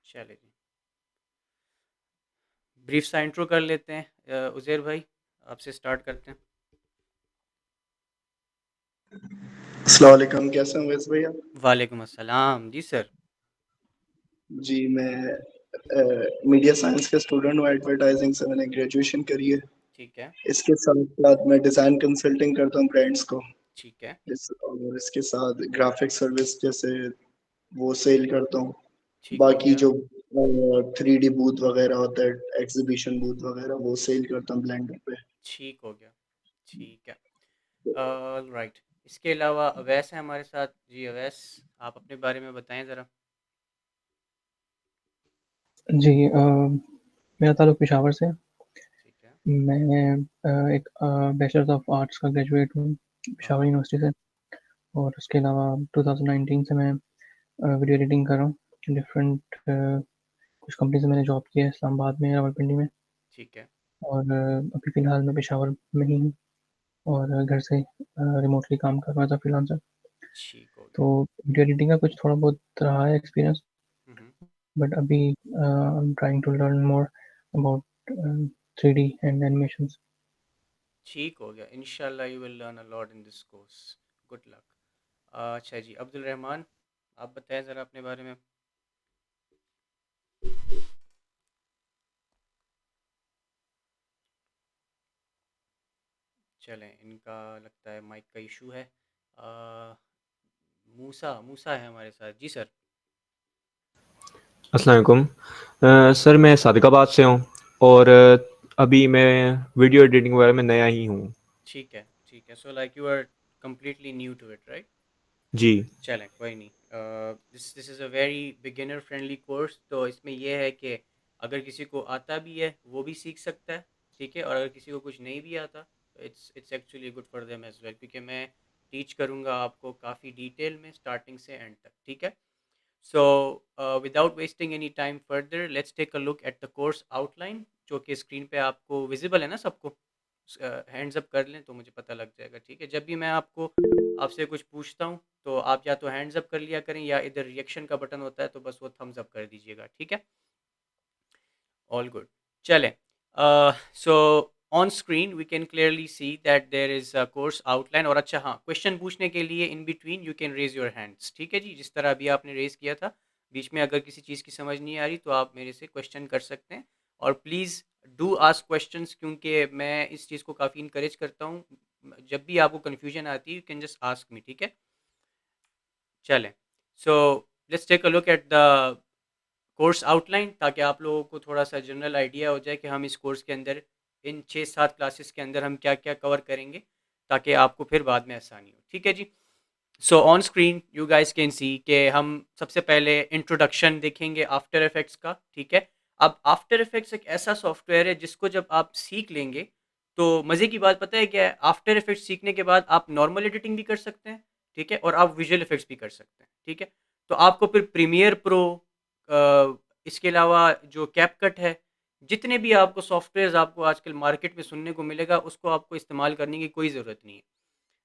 चले जी, ब्रीफ सा इंट्रो कर लेते हैं। उज़ैर भाई, आपसे स्टार्ट करते हैं। अस्सलाम वालेकुम, कैसे हैं वैस भैया? वालेकुम अस्सलाम जी सर। जी मैं मीडिया साइंस का स्टूडेंट हूँ। एडवर्टाइजिंग से मैंने ग्रेजुएशन करी है। ठीक है। इसके साथ साथ मैं डिज़ाइन कंसल्टिंग करता हूँ ब्रांड्स को। ठीक है। और इसके साथ ग्राफिक सर्विस जैसे वो सेल करता हूँ। ठीक हो बाकी गया। जो 3D बूथ वगैरह होता है, एग्जीबिशन बूथ वगैरह वो सेल करता हूँ ब्लेंडर पे। ठीक हो गया। ठीक है। राइट। इसके अलावा अवैस है हमारे साथ। जी अवैस, आप अपने बारे में बताएं ज़रा। जी मेरा ताल्लुक पेशावर से है। ठीक है। मैं एक बैचलर्स ऑफ आर्ट्स का ग्रेजुएट हूँ हाँ पेशावर हाँ। यूनिवर्सिटी से। और उसके अलावा 2019 से मैं वीडियो एडिटिंग कर रहा हूँ डिफरेंट कुछ कंपनी से मैंने जॉब किया है इस्लामाबाद में, रावलपिंडी में। ठीक है। और अभी फ़िलहाल मैं पेशावर में ही हूँ और घर से रिमोटली काम कर रहा था फ्रीलांसर। ठीक हो तो गया। वीडियो एडिटिंग का कुछ थोड़ा बहुत रहा है एक्सपीरियंस, हम्म। बट अभी I am trying to learn more about 3D and animations. ठीक हो गया। इंशाल्लाह you will learn a lot in this course. Good luck. अच्छा जी, अब्दुल रहमान, आप बताएं ज़रा अपने बारे में। चलें, इनका लगता है माइक का इशू है। आ, मूसा मूसा है हमारे साथ। जी सर। अस्सलाम वालेकुम। सर मैं सादिकाबाद से हूँ और अभी मैं वीडियो एडिटिंग वगैरह में नया ही हूँ। ठीक है। ठीक है। So like you are completely new to it, right? जी। चलें, कोई नहीं। This is a very beginner friendly course. तो इसमें यह है कि अगर किसी को आता भी है वो भी सीख सकता है। ठीक है। और अगर किसी को कुछ नहीं भी आता तो it's actually good for them as well, क्योंकि मैं टीच करूँगा आपको काफ़ी डिटेल में स्टार्टिंग से एंड तक। ठीक है। So, without wasting any time further, let's take a look at the course outline, जो कि स्क्रीन पे आपको विजिबल है ना सबको। हैंड्स अप कर लें तो मुझे पता लग जाएगा। ठीक है। जब भी मैं आपको आपसे कुछ पूछता हूँ तो आप या तो हैंड्स अप कर लिया करें, या इधर रिएक्शन का बटन होता है तो बस वो थम्स अप कर दीजिएगा। ठीक है। All good. चलें। So on screen we can clearly see that there is a course outline. और अच्छा हाँ, क्वेश्चन पूछने के लिए in between you can raise your hands. ठीक है जी, जिस तरह अभी आपने रेज किया था। बीच में अगर किसी चीज़ की समझ नहीं आ रही तो आप मेरे से क्वेश्चन कर सकते हैं। और प्लीज़ डू आस्क क्वेश्चंस, क्योंकि मैं इस चीज़ को काफ़ी इंकरेज करता हूँ। जब भी आपको कन्फ्यूजन आती है you can just ask me. ठीक है। चलें। So let's take a look at the course outline, ताकि आप लोगों को थोड़ा सा जनरल आइडिया हो जाए कि हम इस कोर्स के अंदर इन 6-7 क्लासेस के अंदर हम क्या क्या कवर करेंगे, ताकि आपको फिर बाद में आसानी हो। ठीक है जी। So on screen you guys can see कि हम सबसे पहले इंट्रोडक्शन देखेंगे आफ्टर इफेक्ट्स का। ठीक है। अब आफ्टर इफेक्ट्स एक ऐसा सॉफ्टवेयर है जिसको जब आप सीख लेंगे तो मज़े की बात पता है क्या है? आफ्टर इफेक्ट्स सीखने के बाद आप नॉर्मल एडिटिंग भी कर सकते हैं। ठीक है। और आप विजुअल इफेक्ट्स भी कर सकते हैं। ठीक है। तो आपको फिर प्रीमियर प्रो, इसके अलावा जो कैपकट है, जितने भी आपको सॉफ्टवेयर्स आपको आजकल मार्केट में सुनने को मिलेगा उसको आपको इस्तेमाल करने की कोई ज़रूरत नहीं है।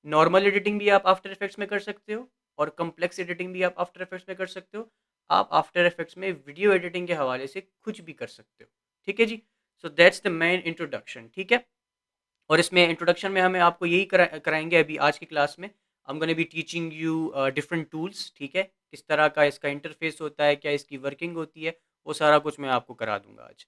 नॉर्मल एडिटिंग भी आप आफ्टर इफेक्ट्स में कर सकते हो, और कम्प्लेक्स एडिटिंग भी आप आफ्टर इफेक्ट्स में कर सकते हो। आप आफ्टर इफेक्ट्स में वीडियो एडिटिंग के हवाले से कुछ भी कर सकते हो। ठीक है जी। So that's the main introduction. ठीक है। और इसमें इंट्रोडक्शन में हमें आपको यही कराएंगे अभी आज की क्लास में। I'm going to be teaching you different tools। ठीक है। किस तरह का इसका इंटरफेस होता है, क्या इसकी वर्किंग होती है, वो सारा कुछ मैं आपको करा दूंगा आज।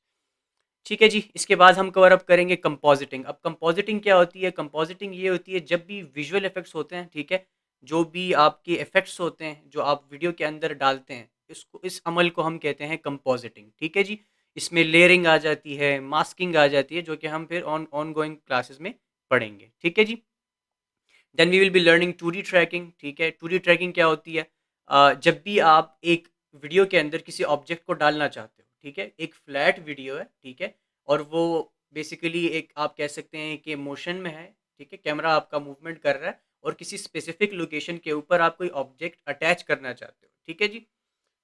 ठीक है जी। इसके बाद हम कवर अप करेंगे कंपोजिटिंग। अब कंपोजिटिंग क्या होती है? कंपोजिटिंग ये होती है जब भी विजुअल इफेक्ट्स होते हैं। ठीक है। जो भी आपके इफेक्ट्स होते हैं जो आप वीडियो के अंदर डालते हैं, इसको इस अमल को हम कहते हैं कंपोजिटिंग। ठीक है जी। इसमें लेयरिंग आ जाती है, मास्किंग आ जाती है, जो कि हम फिर ऑन गोइंग क्लासेस में पढ़ेंगे। ठीक है जी। Then we will be learning 2D tracking. ठीक है। 2D ट्रैकिंग क्या होती है? जब भी आप एक वीडियो के अंदर किसी ऑब्जेक्ट को डालना चाहते हो, ठीक है, एक फ्लैट वीडियो है, ठीक है, और वो बेसिकली एक आप कह सकते हैं कि मोशन में है। ठीक है। कैमरा आपका मूवमेंट कर रहा है और किसी स्पेसिफिक लोकेशन के ऊपर आप कोई ऑब्जेक्ट अटैच करना चाहते हो। ठीक है जी।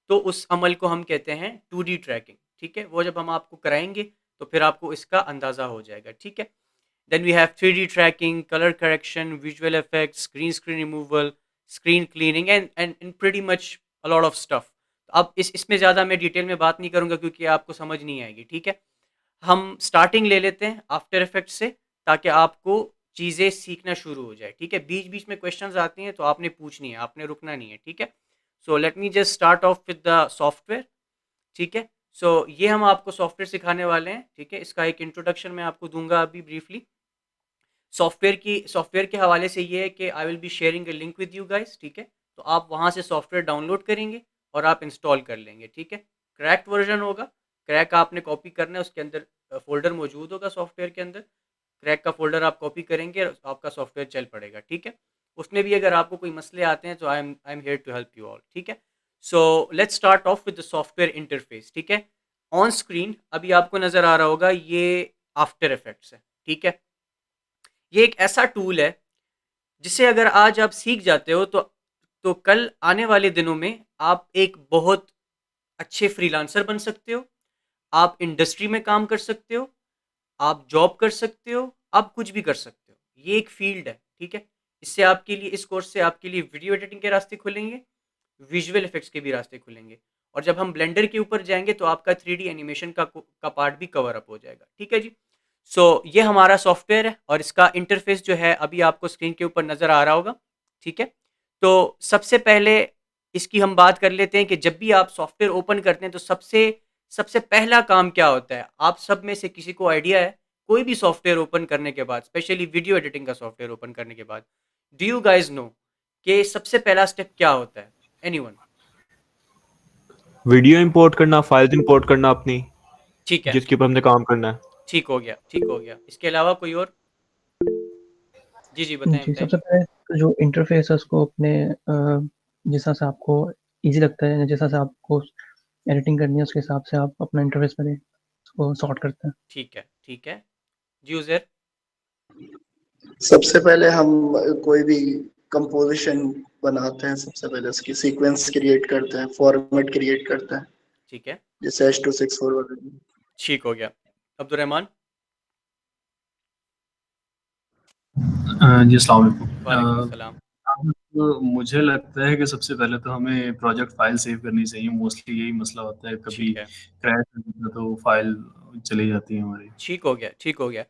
तो उस अमल को हम कहते हैं 2D ट्रैकिंग। ठीक है। वो जब हम आपको कराएंगे तो फिर आपको इसका अंदाज़ा हो जाएगा। ठीक है। Then we have 3D tracking, color correction, visual effects, green screen removal, screen cleaning, and pretty much a lot of stuff. अब इसमें ज़्यादा मैं डिटेल में बात नहीं करूँगा क्योंकि आपको समझ नहीं आएगी, ठीक है। हम स्टार्टिंग ले लेते हैं आफ्टर इफेक्ट्स से, ताकि आपको चीज़ें सीखना शुरू हो जाए, ठीक है। बीच बीच में क्वेश्चंस आती हैं तो आपने पूछनी है, आपने रुकना नहीं है, ठीक है। So let me just start off with the software, ठीक है। सो ये हम आपको सॉफ्टवेयर सिखाने वाले हैं, ठीक है। इसका एक इंट्रोडक्शन मैं आपको दूंगा अभी ब्रीफली। सॉफ्टवेयर के हवाले से ये है कि I will be sharing A link with you guys, ठीक है। तो आप वहाँ से सॉफ्टवेयर डाउनलोड करेंगे और आप इंस्टॉल कर लेंगे, ठीक है। क्रैक्ड वर्जन होगा, क्रैक आपने कॉपी करना है, उसके अंदर फोल्डर मौजूद होगा सॉफ्टवेयर के अंदर। क्रैक का फोल्डर आप कॉपी करेंगे और आपका सॉफ्टवेयर चल पड़ेगा, ठीक है। उसमें भी अगर आपको कोई मसले आते हैं तो I am here to help you all, ठीक है। So let's start off with the software interface, ठीक है। ऑन स्क्रीन अभी आपको नज़र आ रहा होगा ये आफ्टर इफेक्ट्स है, ठीक है। ये एक ऐसा टूल है जिसे अगर आज आप सीख जाते हो तो कल आने वाले दिनों में आप एक बहुत अच्छे फ्रीलांसर बन सकते हो, आप इंडस्ट्री में काम कर सकते हो, आप जॉब कर सकते हो, आप कुछ भी कर सकते हो। ये एक फील्ड है, ठीक है। इससे आपके लिए, इस कोर्स से आपके लिए वीडियो एडिटिंग के रास्ते खुलेंगे, विजुअल इफेक्ट्स के भी रास्ते खुलेंगे, और जब हम ब्लेंडर के ऊपर जाएंगे तो आपका 3D एनिमेशन का पार्ट भी कवर अप हो जाएगा, ठीक है जी। ये हमारा सॉफ्टवेयर है और इसका इंटरफेस जो है अभी आपको स्क्रीन के ऊपर नज़र आ रहा होगा, ठीक है। तो सबसे पहले इसकी हम बात कर लेते हैं कि जब भी आप सॉफ्टवेयर ओपन करते हैं तो सबसे सबसे पहला काम क्या होता है। आप सब में से किसी को आइडिया है, कोई भी सॉफ्टवेयर ओपन करने के बाद, स्पेशली वीडियो एडिटिंग का सॉफ्टवेयर ओपन करने के बाद, डू यू गाइज नो कि सबसे पहला स्टेप क्या होता है? एनीवन? वीडियो इंपोर्ट करना, फाइल्स इंपोर्ट करना अपनी, ठीक है, जिसके ऊपर हमने काम करना है। ठीक हो गया, ठीक हो गया। इसके अलावा कोई और? जी जी, बताएं जी, बताएं। सबसे पहले तो जो इंटरफेस है उसको अपने जिस हिसाब से आपको ईज़ी लगता है, जिस हिसाब से आपको एडिटिंग करनी है, उसके हिसाब से आप अपना इंटरफेस पहले उसको सॉर्ट करते हैं। ठीक है, ठीक है जी। उज़ैर? सबसे पहले हम कोई भी कंपोजिशन बनाते हैं, सबसे पहले उसकी सीक्वेंस क्रिएट करते हैं, फॉर्मेट क्रिएट करते हैं, ठीक है, जैसे H264 वगैरह। ठीक हो गया। अब्दुल रहमान? जी, अस्सलाम वालेकुम। वालेकुम अस्सलाम। तो मुझे लगता है कि सबसे पहले तो हमें प्रोजेक्ट फाइल सेव करनी चाहिए। मोस्टली यही मसला होता है, कभी ठीक है, क्रैश हो जाता है तो फाइल चली जाती है हमारी। ठीक हो गया, ठीक हो गया।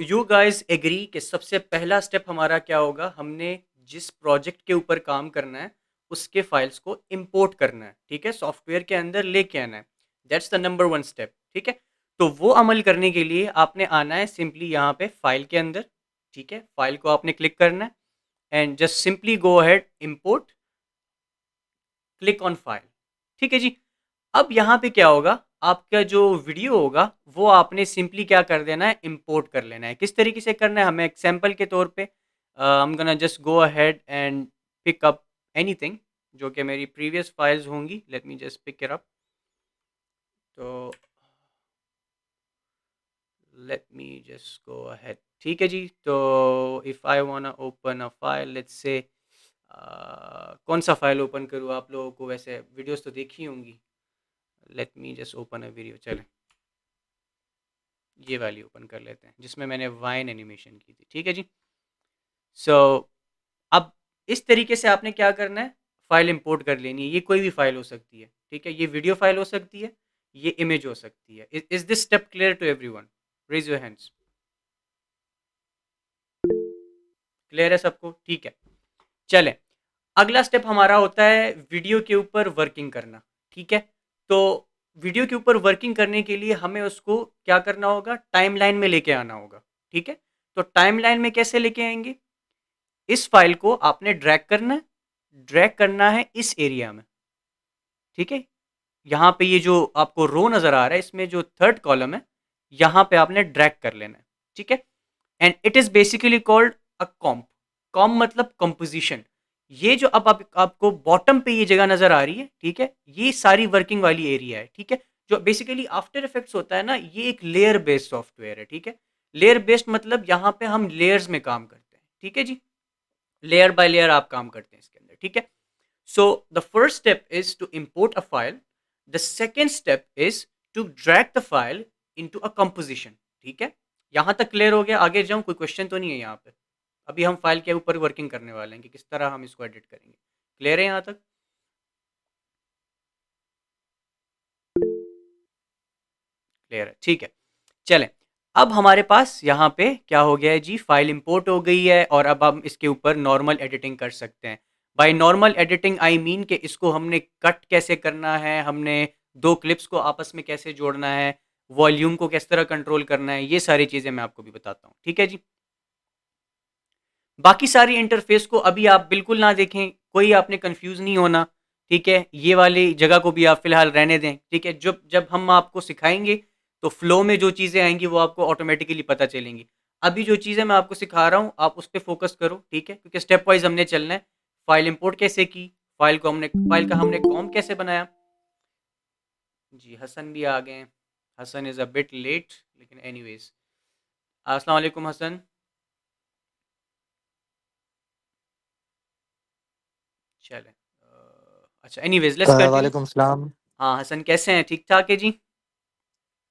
यू गाइस एग्री कि सबसे पहला स्टेप हमारा क्या होगा? हमने जिस प्रोजेक्ट के ऊपर काम करना है उसके फाइल्स को इंपोर्ट करना है, ठीक है, सॉफ्टवेयर के अंदर लेके आना है। That's the number one step, ठीक है। तो वो अमल करने के लिए आपने आना है सिंपली यहाँ पे फाइल के अंदर, ठीक है। फाइल को आपने क्लिक करना है and just simply go ahead import, click on file, ठीक है जी। अब यहाँ पे क्या होगा, आपका जो वीडियो होगा वो आपने सिंपली क्या कर देना है, इंपोर्ट कर लेना है। किस तरीके से करना है, हमें एग्जांपल के तौर पे I am gonna just go ahead and pick up anything जो कि मेरी प्रीवियस फाइल्स होंगी। Let me just pick it up. तो let me just go ahead, ठीक है जी। तो if I want open a file, let's say कौन सा फाइल ओपन करूँ? आप लोगों को वैसे वीडियोस तो देखी होंगी। Let me just open a video, चलें ये वाली ओपन कर लेते हैं जिसमें मैंने वाइन एनिमेशन की थी, ठीक है जी। सो अब इस तरीके से आपने क्या करना है, फाइल इंपोर्ट कर लेनी है। ये कोई भी फाइल हो सकती है, ठीक है। ये वीडियो फाइल हो सकती है, ये इमेज हो सकती है। Is this step clear to everyone? Raise your hands. Clear है सबको? ठीक है, चलें। अगला स्टेप हमारा होता है वीडियो के ऊपर वर्किंग करना, ठीक है। तो वीडियो के ऊपर वर्किंग करने के लिए हमें उसको क्या करना होगा, टाइमलाइन में लेके आना होगा, ठीक है। तो टाइमलाइन में कैसे लेके आएंगे? इस फाइल को आपने ड्रैग करना है इस एरिया में, ठीक है। यहाँ पे ये जो आपको रो नज़र आ रहा है, इसमें जो थर्ड कॉलम है, यहाँ पे आपने ड्रैग कर लेना है, ठीक है। And it is basically called a comp. Comp मतलब कंपोजिशन। ये जो अब आपको बॉटम पे ये जगह नज़र आ रही है, ठीक है, ये सारी वर्किंग वाली एरिया है, ठीक है। जो बेसिकली आफ्टर इफेक्ट्स होता है ना, ये एक लेयर बेस्ड सॉफ्टवेयर है, ठीक है। लेयर बेस्ड मतलब यहाँ पे हम लेयर्स में काम करते हैं, ठीक है जी। लेयर बाय लेयर आप काम करते हैं इसके अंदर, ठीक है। So the first step is to import a file. The second step is to drag the file into a composition. ठीक है, यहां तक क्लियर हो गया? आगे जाऊं? कोई क्वेश्चन तो नहीं है यहाँ पे? अभी हम फाइल के ऊपर वर्किंग करने वाले हैं कि किस तरह हम इसको एडिट करेंगे। क्लियर है यहाँ तक? क्लियर है, ठीक है। चलें, अब हमारे पास यहाँ पे क्या हो गया है जी, फाइल इंपोर्ट हो गई है और अब हम इसके ऊपर नॉर्मल एडिटिंग कर सकते हैं। By normal editing I mean कि इसको हमने कट कैसे करना है, हमने दो क्लिप्स को आपस में कैसे जोड़ना है, वॉल्यूम को किस तरह कंट्रोल करना है, ये सारी चीज़ें मैं आपको भी बताता हूँ, ठीक है जी। बाकी सारी इंटरफेस को अभी आप बिल्कुल ना देखें, कोई आपने कंफ्यूज नहीं होना, ठीक है। ये वाली जगह को भी आप फिलहाल रहने दें, ठीक है। जब जब हम आपको सिखाएंगे तो फ्लो में जो चीज़ें आएंगी वो आपको ऑटोमेटिकली पता चलेंगी। अभी जो चीज़ें मैं आपको सिखा रहा हूँ आप उस पर फोकस करो, ठीक है, क्योंकि स्टेप वाइज हमने चलना है। फाइल इंपोर्ट कैसे की, फाइल का हमने कॉम कैसे बनाया। जी हसन भी आ गए हैं, Hasan is a bit late, लेकिन एनीवेज अस्सलाम वालेकुम हसन। चलें, अच्छा एनीवेज लेट्स कंटिन्यू। वालेकुम सलाम। हाँ हसन कैसे हैं, ठीक ठाक है जी।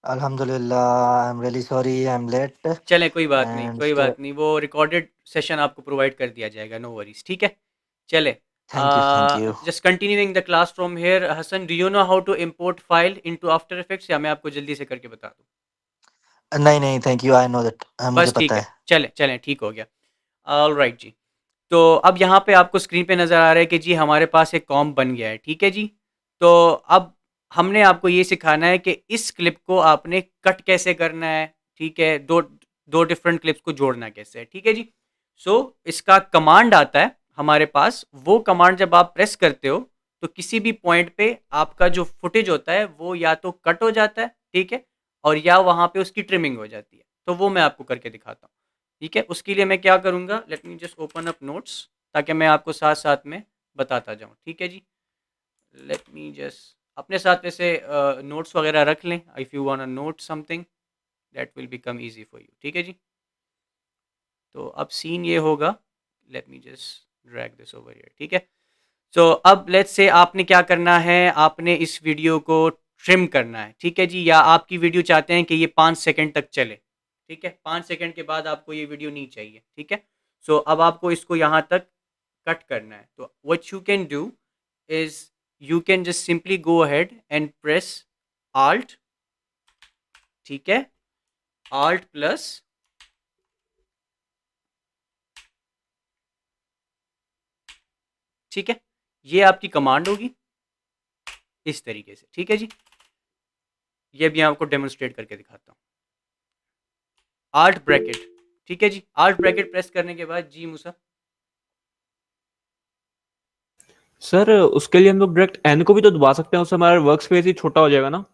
अल्हम्दुलिल्लाह, I am really sorry I am late चलें कोई बात नहीं, एंड कोई बात नहीं, वो रिकॉर्डेड सेशन आपको प्रोवाइड कर दिया जाएगा, नो वरीज, ठीक है। चले, thank you. Just continuing the class from here. Hasan, do you know how to import file into After Effects, या मैं आपको जल्दी से करके बता दूं। नहीं नहीं, thank you, I know that, मुझे बस ठीक पता है, है। चलें चलें, ठीक हो गया। ऑल राइट जी। तो अब यहाँ पे आपको स्क्रीन पे नज़र आ रहा है कि जी हमारे पास एक कॉम बन गया है, ठीक है जी। तो अब हमने आपको ये सिखाना है कि इस क्लिप को आपने कट कैसे करना है, ठीक है, दो दो डिफरेंट क्लिप्स को जोड़ना कैसे है, ठीक है जी। सो इसका कमांड आता है हमारे पास, वो कमांड जब आप प्रेस करते हो तो किसी भी पॉइंट पे आपका जो फुटेज होता है वो या तो कट हो जाता है, ठीक है, और या वहाँ पे उसकी ट्रिमिंग हो जाती है। तो वो मैं आपको करके दिखाता हूँ, ठीक है। उसके लिए मैं क्या करूँगा, late me just open up notes, ताकि मैं आपको साथ साथ में बताता जाऊँ, ठीक है जी। लेट मी जस्ट अपने साथ वैसे नोट्स वगैरह रख लें, if you want note something that will become easy for you, ठीक है जी। तो अब सीन ये होगा, late me just drag this over here, ठीक है। सो अब लेट्स से आपने क्या करना है, आपने इस वीडियो को ट्रिम करना है, ठीक है जी, या आपकी वीडियो चाहते हैं कि ये 5 सेकंड तक चले, ठीक है, 5 सेकंड के बाद आपको ये वीडियो नहीं चाहिए, ठीक है। सो अब आपको इसको यहाँ तक कट करना है। तो what you can do is you can just simply go ahead and press alt, ठीक है, आल्ट प्लस, ठीक है, ये आपकी कमांड होगी इस तरीके से, ठीक है जी। ये भी आपको डेमोन्स्ट्रेट करके दिखाता हूँ। आल्ट ब्रैकेट, ठीक है जी, आल्ट ब्रैकेट प्रेस करने के बाद जी मूसा। सर उसके लिए हम लोग डायरेक्ट एन को भी तो दबा सकते हैं, उससे हमारा वर्क स्पेस ही छोटा हो जाएगा ना।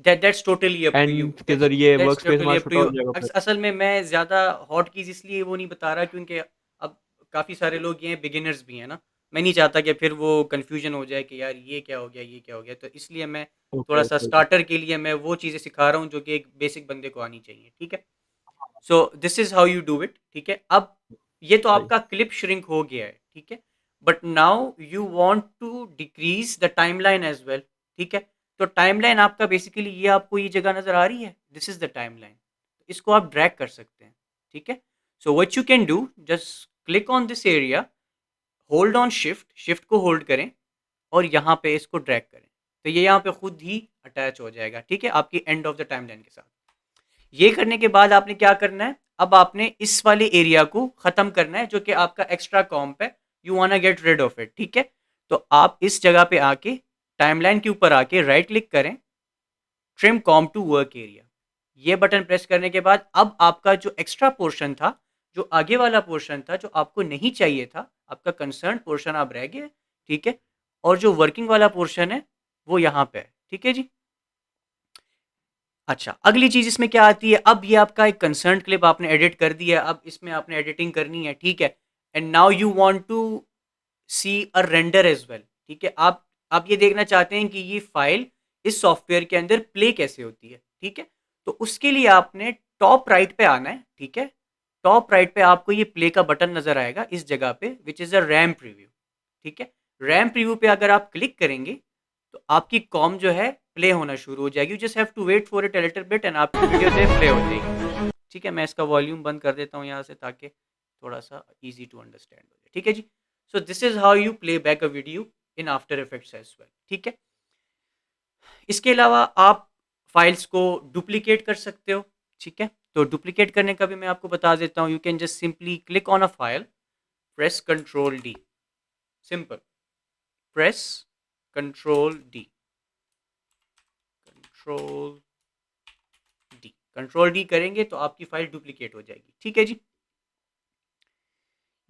That's totally up to you, एन के जरिए वर्क दैट्स स्पेस टोटली हमारा अप टू छोटा यू। हो जाएगा फिर। असल में मैं ज़्यादा हॉट कीज इसलिए वो नहीं बता रहा क्योंकि अब काफ़ी सारे लोग ये बिगिनर्स भी हैं ना, मैं नहीं चाहता कि फिर वो कन्फ्यूजन हो जाए कि यार ये क्या हो गया, ये क्या हो गया, तो इसलिए मैं ओके थोड़ा सा ओके ओके। स्टार्टर के लिए मैं वो चीज़ें सिखा रहा हूँ जो कि एक बेसिक बंदे को आनी चाहिए, ठीक है। सो this is how you do it, ठीक है। अब ये तो सही। आपका क्लिप श्रिंक हो गया है, ठीक है, but now you want to decrease the timeline as well, ठीक है। तो टाइमलाइन आपका बेसिकली ये आपको ये जगह नजर आ रही है, दिस इज द टाइमलाइन, इसको आप ड्रैग कर सकते हैं, ठीक है। So what you can do, just click on this area, hold on shift, shift को होल्ड करें और यहाँ पे इसको ड्रैग करें, तो ये यहाँ पे खुद ही अटैच हो जाएगा, ठीक है, आपकी एंड ऑफ द टाइमलाइन के साथ। ये करने के बाद आपने क्या करना है, अब आपने इस वाले एरिया को खत्म करना है जो कि आपका एक्स्ट्रा कॉम्प है, you wanna get rid of it, ठीक है। तो आप इस जगह पे आके टाइमलाइन के ऊपर आके राइट क्लिक करें, trim comp to work area, ये बटन प्रेस करने के बाद अब आपका जो एक्स्ट्रा पोर्शन था, जो आगे वाला पोर्शन था जो आपको नहीं चाहिए था, आपका कंसर्न पोर्शन आप रह गए, ठीक है, और जो वर्किंग वाला पोर्शन है वो यहाँ पे है, ठीक है जी। अच्छा, अगली चीज़ इसमें क्या आती है, अब ये आपका एक कंसर्न क्लिप आपने एडिट कर दिया है, अब इसमें आपने एडिटिंग करनी है, ठीक है, and now you want to see a render as well, ठीक है। आप ये देखना चाहते हैं कि ये फाइल इस सॉफ्टवेयर के अंदर प्ले कैसे होती है, ठीक है। तो उसके लिए आपने टॉप राइट पे आना है, ठीक है, टॉप राइट पे आपको ये प्ले का बटन नजर आएगा इस जगह पे, which is a RAM preview, ठीक है। रैम प्रीव्यू पे अगर आप क्लिक करेंगे तो आपकी कॉम जो है प्ले होना शुरू हो जाएगी, you just have to wait for it a little bit and आपकी वीडियो जो है प्ले हो जाएगी, ठीक है। मैं इसका वॉल्यूम बंद कर देता हूँ यहाँ से ताकि थोड़ा सा इजी टू अंडरस्टैंड हो जाए, ठीक है जी। So this is how you play back a video in After Effects as well, ठीक है। इसके अलावा आप फाइल्स को डुप्लीकेट कर सकते हो, ठीक है। तो डुप्लीकेट करने का भी मैं आपको बता देता हूँ। You can just simply click on a file, press control D, simple, press control D, control D, control D करेंगे तो आपकी फाइल डुप्लीकेट हो जाएगी, ठीक है जी।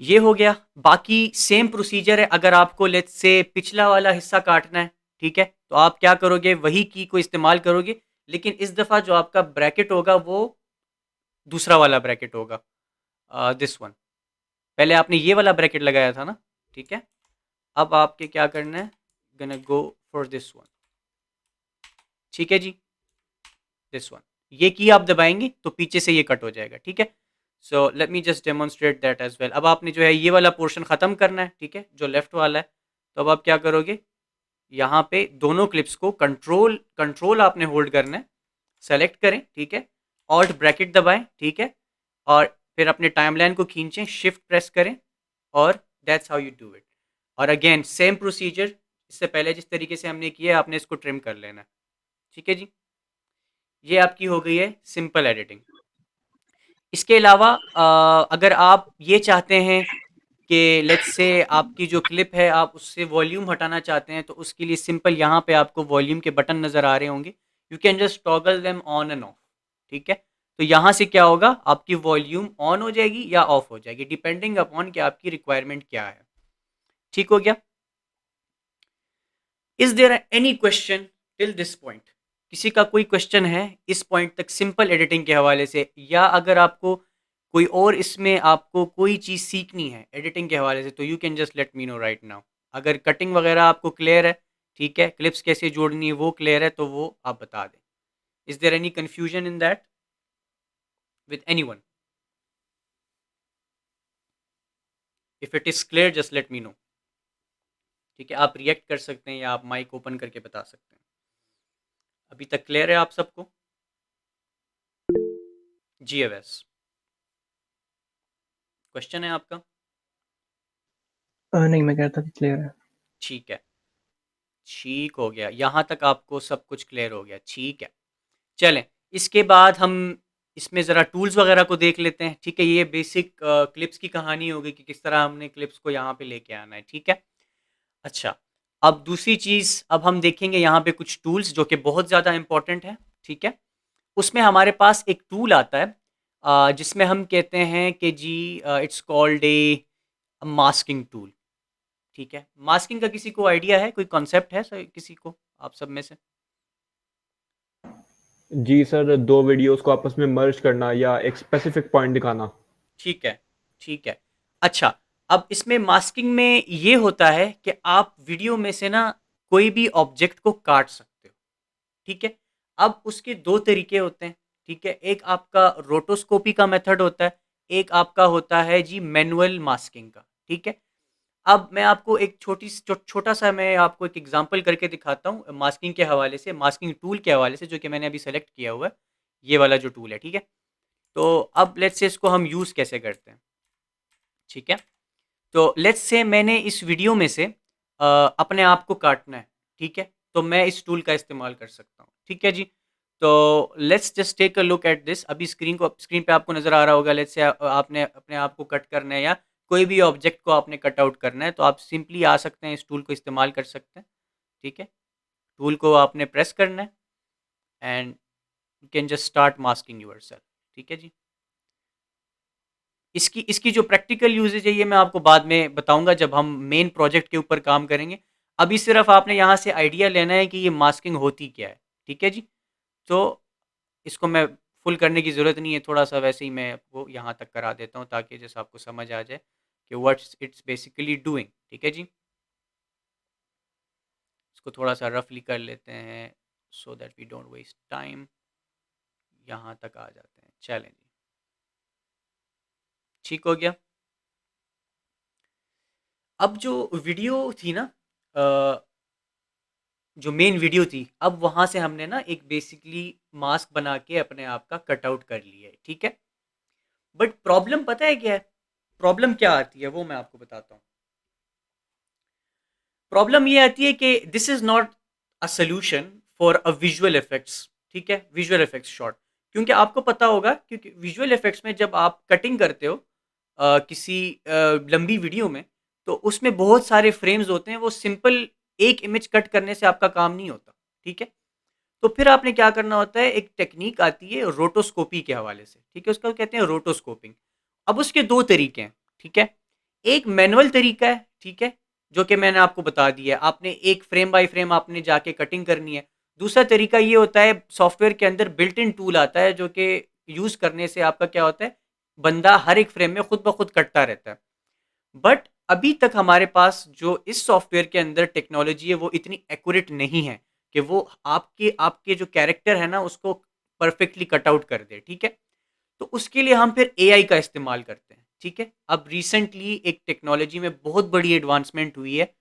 ये हो गया। बाकी सेम प्रोसीजर है, अगर आपको लेट्स से पिछला वाला हिस्सा काटना है, ठीक है, तो आप क्या करोगे, वही की को इस्तेमाल करोगे, लेकिन इस दफ़ा जो आपका ब्रैकेट होगा वो दूसरा वाला ब्रैकेट होगा, दिस वन। पहले आपने ये वाला ब्रैकेट लगाया था ना, ठीक है। अब आपके क्या करना है, गना गो फॉर दिस वन, ठीक है जी, दिस वन। ये की आप दबाएंगे तो पीछे से ये कट हो जाएगा, ठीक है। So let me just demonstrate that as well. अब आपने जो है ये वाला पोर्शन ख़त्म करना है, ठीक है, जो लेफ्ट वाला है। तो अब आप क्या करोगे, यहाँ पे दोनों क्लिप्स को कंट्रोल कंट्रोल आपने होल्ड करना है, सेलेक्ट करें, ठीक है, ऑल्ट ब्रैकेट दबाएं, ठीक है, और फिर अपने टाइमलाइन को खींचें, शिफ्ट प्रेस करें, और that's how you do it. और अगेन सेम प्रोसीजर, इससे पहले जिस तरीके से हमने किया आपने इसको ट्रिम कर लेना है, ठीक है जी। ये आपकी हो गई है सिंपल एडिटिंग। इसके अलावा अगर आप ये चाहते हैं कि लेट्स से आपकी जो क्लिप है आप उससे वॉल्यूम हटाना चाहते हैं, तो उसके लिए सिंपल यहाँ पे आपको वॉल्यूम के बटन नज़र आ रहे होंगे, you can just toggle them on end of, ठीक है। तो यहाँ से क्या होगा, आपकी वॉल्यूम ऑन हो जाएगी या ऑफ हो जाएगी, डिपेंडिंग अपॉन कि आपकी रिक्वायरमेंट क्या है, ठीक हो गया। Is there any question till this point? किसी का कोई क्वेश्चन है इस पॉइंट तक सिंपल एडिटिंग के हवाले से, या अगर आपको कोई और इसमें आपको कोई चीज़ सीखनी है एडिटिंग के हवाले से, तो you can just let me no right now. अगर कटिंग वगैरह आपको क्लियर है, ठीक है, क्लिप्स कैसे जोड़नी है वो क्लियर है, तो वो आप बता दें। Is there any confusion in that with anyone? If it is clear just let me know, ठीक है। आप रिएक्ट कर सकते हैं या आप माइक ओपन करके बता सकते हैं। अभी तक क्लियर है आप सबको? GFS क्वेश्चन है आपका? नहीं, मैं कहता था क्लियर है। ठीक है, ठीक हो गया, यहाँ तक आपको सब कुछ क्लियर हो गया, ठीक है। चलें, इसके बाद हम इसमें ज़रा टूल्स वगैरह को देख लेते हैं, ठीक है। ये बेसिक क्लिप्स की कहानी होगी कि किस तरह हमने क्लिप्स को यहाँ पे लेके आना है, ठीक है। अच्छा, अब दूसरी चीज़, अब हम देखेंगे यहाँ पे कुछ टूल्स जो कि बहुत ज़्यादा इंपॉर्टेंट है, ठीक है। उसमें हमारे पास एक टूल आता है जिसमें हम कहते हैं कि जी it's called a masking tool, ठीक है। मास्किंग का किसी को आइडिया है, कोई कॉन्सेप्ट है सर किसी को आप सब में से? जी सर, दो वीडियोस को आपस में मर्ज करना या एक स्पेसिफिक पॉइंट दिखाना। ठीक है, ठीक है। अच्छा, अब इसमें मास्किंग में ये होता है कि आप वीडियो में से ना कोई भी ऑब्जेक्ट को काट सकते हो, ठीक है। अब उसके दो तरीके होते हैं, ठीक है। एक आपका रोटोस्कोपी का मेथड होता है, एक आपका होता है जी मैनुअल मास्किंग का, ठीक है। अब मैं आपको एक छोटा सा मैं आपको एक एग्जांपल करके दिखाता हूँ मास्किंग के हवाले से, मास्किंग टूल के हवाले से, जो कि मैंने अभी सेलेक्ट किया हुआ है, ये वाला जो टूल है, ठीक है। तो अब लेट्स से इसको हम यूज़ कैसे करते हैं, ठीक है। तो लेट्स से मैंने इस वीडियो में से अपने आप को काटना है, ठीक है, तो मैं इस टूल का इस्तेमाल कर सकता हूँ, ठीक है जी। तो let's just take a look at this. अभी स्क्रीन पे आपको नज़र आ रहा होगा, लेट्स से आपने अपने आप को कट करना है या कोई भी ऑब्जेक्ट को आपने कट आउट करना है, तो आप सिंपली आ सकते हैं, इस टूल को इस्तेमाल कर सकते हैं, ठीक है। टूल को आपने प्रेस करना है and you can just start masking yourself, ठीक है जी। इसकी इसकी जो प्रैक्टिकल यूजेज है ये मैं आपको बाद में बताऊंगा जब हम मेन प्रोजेक्ट के ऊपर काम करेंगे। अभी सिर्फ आपने यहाँ से आइडिया लेना है कि ये मास्किंग होती क्या है, ठीक है जी। तो इसको मैं फुल करने की ज़रूरत नहीं है, थोड़ा सा वैसे ही मैं वो यहाँ तक करा देता हूँ ताकि जैसे आपको समझ आ जाए कि व्हाट्स इट्स बेसिकली डूइंग, ठीक है जी। इसको थोड़ा सा रफली कर लेते हैं so that we don't waste time. यहाँ तक आ जाते हैं, चलें जी, ठीक हो गया। अब जो वीडियो थी ना, जो मेन वीडियो थी, अब वहाँ से हमने ना एक बेसिकली मास्क बना के अपने आप का कट आउट कर लिया है, ठीक है। बट प्रॉब्लम पता है क्या है, प्रॉब्लम क्या आती है वो मैं आपको बताता हूँ। प्रॉब्लम ये आती है कि this is not a solution for a visual effects, ठीक है, विजुअल इफेक्ट्स शॉट। क्योंकि आपको पता होगा, क्योंकि विजुअल इफेक्ट्स में जब आप कटिंग करते हो किसी लंबी वीडियो में, तो उसमें बहुत सारे फ्रेम्स होते हैं, वो सिंपल एक इमेज कट करने से आपका काम नहीं होता, ठीक है। तो फिर आपने क्या करना होता है, एक टेक्निक आती है रोटोस्कोपी के हवाले से, ठीक है, उसको कहते हैं रोटोस्कोपिंग। अब उसके दो तरीके हैं, ठीक है। एक मैनुअल तरीका है, ठीक है, जो कि मैंने आपको बता दिया है, आपने एक फ्रेम बाय फ्रेम आपने जाके कटिंग करनी है। दूसरा तरीका ये होता है, सॉफ्टवेयर के अंदर बिल्ट इन टूल आता है जो कि यूज़ करने से आपका क्या होता है, बंदा हर एक फ्रेम में खुद ब खुद कटता रहता है। बट अभी तक हमारे पास जो इस सॉफ्टवेयर के अंदर टेक्नोलॉजी है वो इतनी एक्यूरेट नहीं है कि वो आपके आपके जो कैरेक्टर है ना उसको परफेक्टली कट आउट कर दे, ठीक है। तो उसके लिए हम फिर एआई का इस्तेमाल करते हैं, ठीक है। अब रिसेंटली एक टेक्नोलॉजी में बहुत बड़ी एडवांसमेंट हुई है।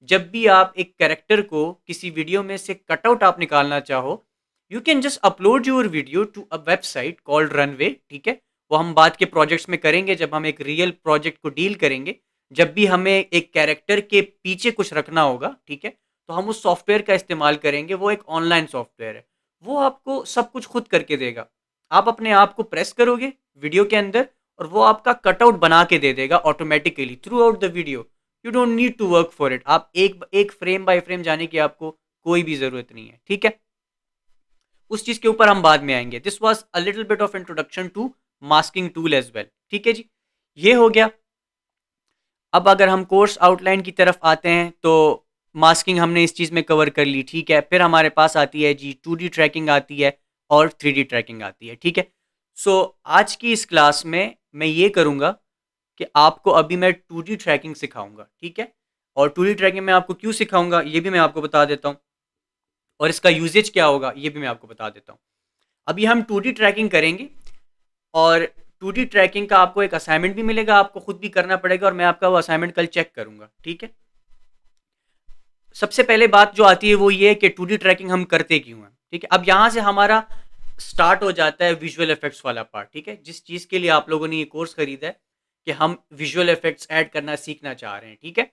जब भी आप एक कैरेक्टर को किसी वीडियो में से कट आउट आप निकालना चाहो, you can just upload your video to a website called Runway, ठीक है। वो हम बाद के प्रोजेक्ट्स में करेंगे जब हम एक रियल प्रोजेक्ट को डील करेंगे। जब भी हमें एक कैरेक्टर के पीछे कुछ रखना होगा, ठीक है, तो हम उस सॉफ्टवेयर का इस्तेमाल करेंगे। वो एक ऑनलाइन सॉफ्टवेयर है, वो आपको सब कुछ खुद करके देगा। आप अपने आप को प्रेस करोगे वीडियो के अंदर और वो आपका कटआउट बना के दे देगा automatically throughout the video. You don't need to work for it. आप एक एक फ्रेम बाय फ्रेम जाने की आपको कोई भी जरूरत नहीं है, ठीक है। उस चीज के ऊपर हम बाद में आएंगे। This was a little bit of introduction to masking tool as well, ठीक है जी। ये हो गया। अब अगर हम कोर्स आउटलाइन की तरफ आते हैं तो मास्किंग हमने इस चीज़ में कवर कर ली, ठीक है। फिर हमारे पास आती है जी 2D ट्रैकिंग आती है और 3D ट्रैकिंग आती है, ठीक है। सो आज की इस क्लास में मैं ये करूँगा कि आपको अभी मैं 2D ट्रैकिंग सिखाऊंगा, ठीक है। और 2D ट्रैकिंग में आपको क्यों सिखाऊंगा ये भी मैं आपको बता देता हूँ, और इसका यूजेज क्या होगा ये भी मैं आपको बता देता हूँ। अभी हम 2D ट्रैकिंग करेंगे और 2D ट्रैकिंग का आपको एक असाइनमेंट भी मिलेगा, आपको खुद भी करना पड़ेगा और मैं आपका वो असाइनमेंट कल चेक करूंगा, ठीक है। सबसे पहले बात जो आती है वो ये है कि 2D ट्रैकिंग हम करते क्यों हैं, ठीक है। अब यहाँ से हमारा स्टार्ट हो जाता है विजुअल इफेक्ट्स वाला पार्ट, ठीक है। जिस चीज़ के लिए आप लोगों ने ये कोर्स खरीदा है कि हम विजुअल इफेक्ट्स ऐड करना सीखना चाह रहे हैं, ठीक है।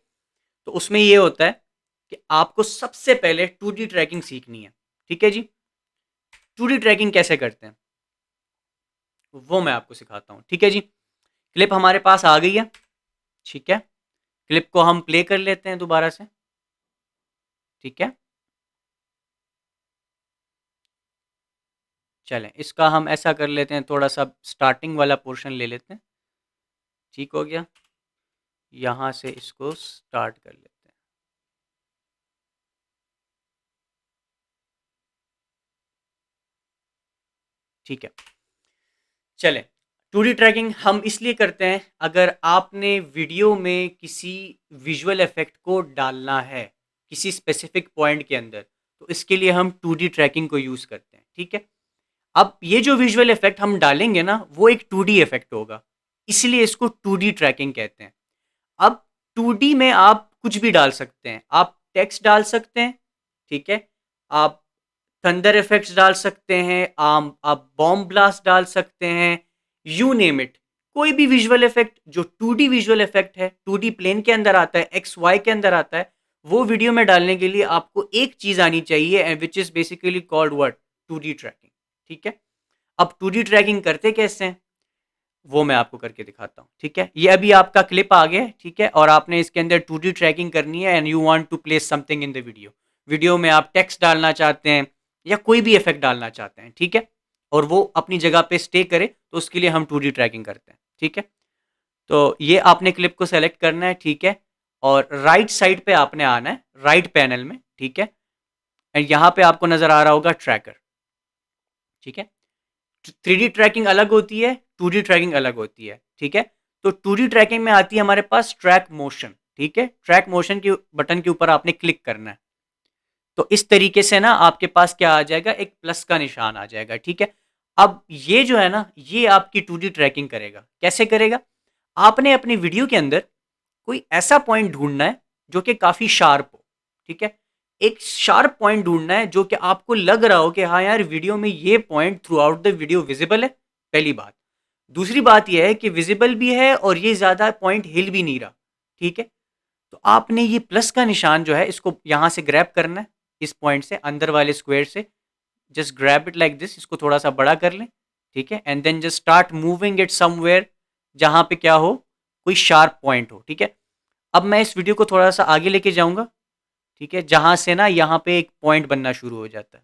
तो उसमें ये होता है कि आपको सबसे पहले 2D ट्रैकिंग सीखनी है, ठीक है जी। 2D ट्रैकिंग कैसे करते हैं वो मैं आपको सिखाता हूँ, ठीक है जी। क्लिप हमारे पास आ गई है, ठीक है। क्लिप को हम प्ले कर लेते हैं दोबारा से, ठीक है। चलें इसका हम ऐसा कर लेते हैं, थोड़ा सा स्टार्टिंग वाला पोर्शन ले लेते हैं, ठीक हो गया। यहाँ से इसको स्टार्ट कर लेते हैं, ठीक है। चलें 2D ट्रैकिंग हम इसलिए करते हैं, अगर आपने वीडियो में किसी विजुअल इफेक्ट को डालना है किसी स्पेसिफिक पॉइंट के अंदर, तो इसके लिए हम 2D ट्रैकिंग को यूज़ करते हैं, ठीक है। अब ये जो विजुअल इफेक्ट हम डालेंगे ना वो एक 2D इफेक्ट होगा, इसलिए इसको 2D ट्रैकिंग कहते हैं। अब 2D में आप कुछ भी डाल सकते हैं, आप टेक्स्ट डाल सकते हैं, ठीक है। आप थंडर इफेक्ट्स डाल सकते हैं, आप बॉम्ब ब्लास्ट डाल सकते हैं, यू नेम इट। कोई भी विजुअल इफेक्ट जो 2D विजुअल इफेक्ट है, 2D प्लेन के अंदर आता है, एक्स वाई के अंदर आता है, वो वीडियो में डालने के लिए आपको एक चीज आनी चाहिए, which is basically called what, 2D tracking, ठीक है। अब 2D ट्रैकिंग करते कैसे हैं वो मैं आपको करके दिखाता हूँ, ठीक है। ये अभी आपका क्लिप आ गया है, ठीक है, और आपने इसके अंदर 2D ट्रैकिंग करनी है and you want to place something in the video. Video में आप टेक्स्ट डालना चाहते हैं या कोई भी इफेक्ट डालना चाहते हैं, ठीक है, और वो अपनी जगह पे स्टे करे, तो उसके लिए हम 2D ट्रैकिंग करते हैं, ठीक है। तो ये आपने क्लिप को सेलेक्ट करना है, ठीक है, और राइट साइड पे आपने आना है, राइट पैनल में, ठीक है। एंड यहाँ पे आपको नजर आ रहा होगा ट्रैकर, ठीक है। 3D ट्रैकिंग अलग होती है, 2D ट्रैकिंग अलग होती है, ठीक है। तो 2D ट्रैकिंग में आती है हमारे पास ट्रैक मोशन, ठीक है। ट्रैक मोशन के बटन के ऊपर आपने क्लिक करना है, तो इस तरीके से ना आपके पास क्या आ जाएगा, एक प्लस का निशान आ जाएगा, ठीक है। अब ये जो है ना ये आपकी 2D ट्रैकिंग करेगा। कैसे करेगा, आपने अपनी वीडियो के अंदर कोई ऐसा पॉइंट ढूंढना है जो कि काफ़ी शार्प हो, ठीक है। एक शार्प पॉइंट ढूंढना है जो कि आपको लग रहा हो कि हाँ यार वीडियो में ये point through out the video visible है, पहली बात। दूसरी बात यह है कि विजिबल भी है और ये ज़्यादा पॉइंट हिल भी नहीं रहा, ठीक है। तो आपने ये प्लस का निशान जो है इसको यहाँ से ग्रैब करना है, इस पॉइंट से, अंदर वाले स्क्वायर से just grab it like this, इसको थोड़ा सा बड़ा कर लें, ठीक है, and then just start moving it somewhere जहां पे क्या हो, कोई शार्प पॉइंट हो, ठीक है। अब मैं इस वीडियो को थोड़ा सा आगे लेके जाऊंगा, ठीक है, जहां से ना यहाँ पे एक पॉइंट बनना शुरू हो जाता है,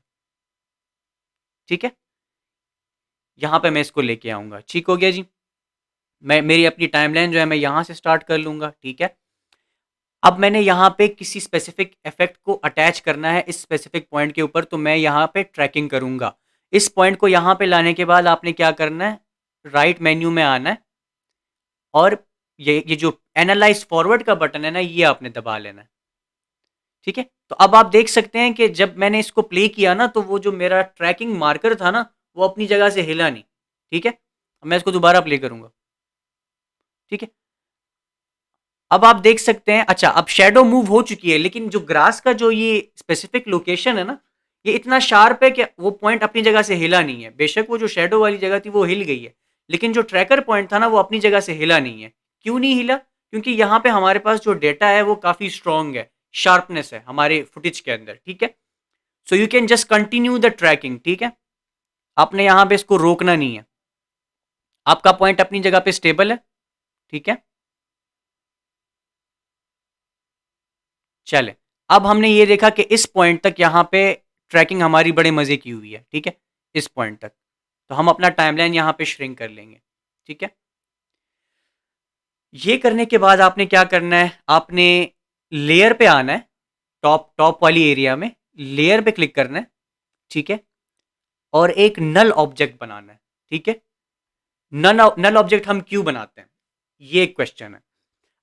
ठीक है, यहाँ पे मैं इसको लेके आऊंगा, ठीक हो गया जी। मैं मेरी अपनी टाइमलाइन जो है मैं यहाँ से स्टार्ट कर लूंगा, ठीक है। अब मैंने यहाँ पे किसी स्पेसिफिक इफेक्ट को अटैच करना है इस स्पेसिफिक पॉइंट के ऊपर, तो मैं यहाँ पे ट्रैकिंग करूंगा। इस पॉइंट को यहाँ पे लाने के बाद आपने क्या करना है, राइट मेन्यू में आना है और ये जो एनालाइज फॉरवर्ड का बटन है ना, ये आपने दबा लेना है, ठीक है। तो अब आप देख सकते हैं कि जब मैंने इसको प्ले किया ना, तो वो जो मेरा ट्रैकिंग मार्कर था ना, वो अपनी जगह से हिला नहीं, ठीक है। मैं इसको दोबारा प्ले करूंगा, ठीक है। अब आप देख सकते हैं, अच्छा अब शेडो मूव हो चुकी है, लेकिन जो ग्रास का जो ये स्पेसिफिक लोकेशन है ना, ये इतना शार्प है कि वो पॉइंट अपनी जगह से हिला नहीं है। बेशक वो जो शेडो वाली जगह थी वो हिल गई है, लेकिन जो ट्रैकर पॉइंट था ना, वो अपनी जगह से हिला नहीं है। क्यों नहीं हिला? क्योंकि यहाँ पे हमारे पास जो डेटा है वो काफी स्ट्रांग है, शार्पनेस है हमारे फुटेज के अंदर, ठीक है। So you can just continue the tracking, ठीक है। आपने यहाँ पे इसको रोकना नहीं है, आपका पॉइंट अपनी जगह पे स्टेबल है, ठीक है। चले, अब हमने ये देखा कि इस पॉइंट तक यहाँ पे ट्रैकिंग हमारी बड़े मजे की हुई है, ठीक है, इस पॉइंट तक। तो हम अपना टाइमलाइन यहाँ पे श्रिंक कर लेंगे, ठीक है। ये करने के बाद आपने क्या करना है, आपने लेयर पे आना है, टॉप टॉप वाली एरिया में लेयर पे क्लिक करना है, ठीक है, और एक नल ऑब्जेक्ट बनाना है, ठीक है। नल ऑब्जेक्ट हम क्यों बनाते हैं, ये एक क्वेश्चन है।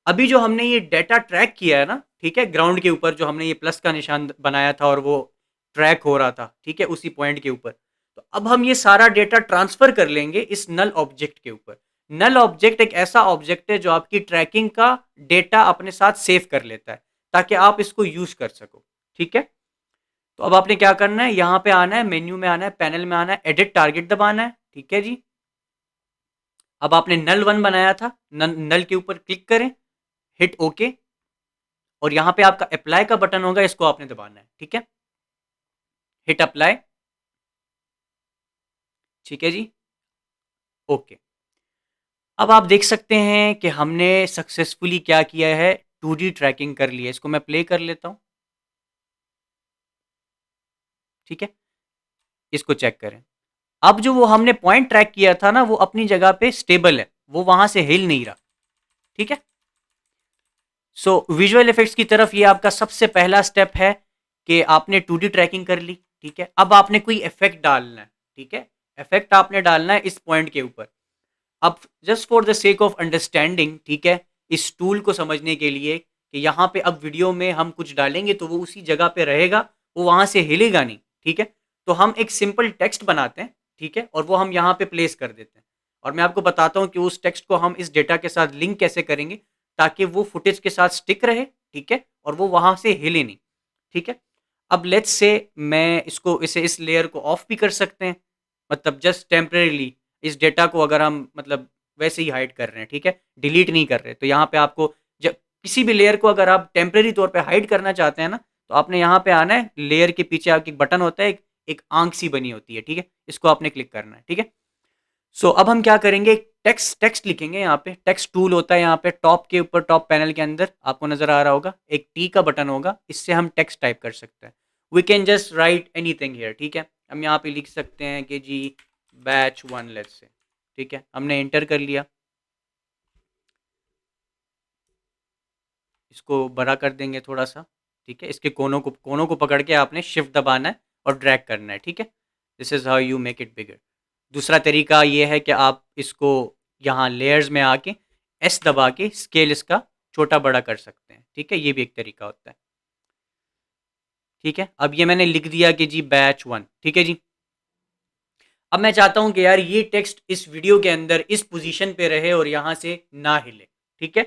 अभी जो हमने ये डेटा ट्रैक किया है ना, ठीक है, ग्राउंड के ऊपर जो हमने ये प्लस का निशान बनाया था और वो ट्रैक हो रहा था, ठीक है, उसी पॉइंट के ऊपर, तो अब हम ये सारा डेटा ट्रांसफर कर लेंगे इस नल ऑब्जेक्ट के ऊपर। नल ऑब्जेक्ट एक ऐसा ऑब्जेक्ट है जो आपकी ट्रैकिंग का डेटा अपने साथ सेव कर लेता है, ताकि आप इसको यूज कर सको, ठीक है। तो अब आपने क्या करना है, यहां पे आना है, मेन्यू में आना है, पैनल में आना है, एडिट टारगेट दबाना है, ठीक है जी। अब आपने नल 1 बनाया था, नल के ऊपर क्लिक करें, हिट ओके, और यहां पे आपका अप्लाई का बटन होगा, इसको आपने दबाना है, ठीक है, हिट अप्लाई, ठीक है जी, ओके। अब आप देख सकते हैं कि हमने सक्सेसफुली क्या किया है, 2D ट्रैकिंग कर लिया। इसको मैं प्ले कर लेता हूं, ठीक है, इसको चेक करें। अब जो वो हमने पॉइंट ट्रैक किया था ना, वो अपनी जगह पे स्टेबल है, वो वहां से हिल नहीं रहा, ठीक है। सो विजुअल इफेक्ट्स की तरफ ये आपका सबसे पहला स्टेप है कि आपने 2D ट्रैकिंग कर ली, ठीक है। अब आपने कोई इफेक्ट डालना है, ठीक है, इफेक्ट आपने डालना है इस पॉइंट के ऊपर। अब just for the sake of understanding, ठीक है, इस टूल को समझने के लिए कि यहाँ पे अब वीडियो में हम कुछ डालेंगे तो वो उसी जगह पे रहेगा, वो वहां से हिलेगा नहीं, ठीक है। तो हम एक सिंपल टेक्स्ट बनाते हैं, ठीक है, और वो हम यहाँ पे प्लेस कर देते हैं। और मैं आपको बताता हूँ कि उस टेक्स्ट को हम इस डेटा के साथ लिंक कैसे करेंगे, ताकि वो फुटेज के साथ स्टिक रहे, ठीक है, और वो वहां से हिले नहीं, ठीक है। अब लेट्स से मैं इसको इस लेयर को ऑफ भी कर सकते हैं, मतलब जस्ट टेम्परेली इस डेटा को अगर हम मतलब वैसे ही हाइड कर रहे हैं, ठीक है, डिलीट नहीं कर रहे, तो यहाँ पे आपको जब किसी भी लेयर को अगर आप टेम्परेरी तौर पे हाइड करना चाहते हैं ना, तो आपने यहाँ पे आना है, लेयर के पीछे आपकी बटन होता है, एक आंख सी बनी होती है, ठीक है, इसको आपने क्लिक करना है, ठीक है। सो अब हम क्या करेंगे, टेक्स्ट लिखेंगे, यहाँ पे टेक्स्ट टूल होता है, यहाँ पे टॉप के ऊपर, टॉप पैनल के अंदर आपको नजर आ रहा होगा, एक टी का बटन होगा, इससे हम टेक्स्ट टाइप कर सकते हैं। We can just write anything here, ठीक है। हम यहाँ पे लिख सकते हैं कि जी बैच 1 लेट्स से, ठीक है, हमने एंटर कर लिया, इसको बड़ा कर देंगे थोड़ा सा, ठीक है, इसके कोनों को पकड़ के आपने शिफ्ट दबाना है और ड्रैग करना है, ठीक है। This is how you make it bigger. दूसरा तरीका ये है कि आप इसको यहाँ लेयर्स में आके एस दबा के स्केल इसका छोटा बड़ा कर सकते हैं, ठीक है, ये भी एक तरीका होता है, ठीक है। अब ये मैंने लिख दिया कि जी बैच 1, ठीक है जी। अब मैं चाहता हूं कि यार ये टेक्स्ट इस वीडियो के अंदर इस पोजीशन पे रहे और यहां से ना हिले, ठीक है।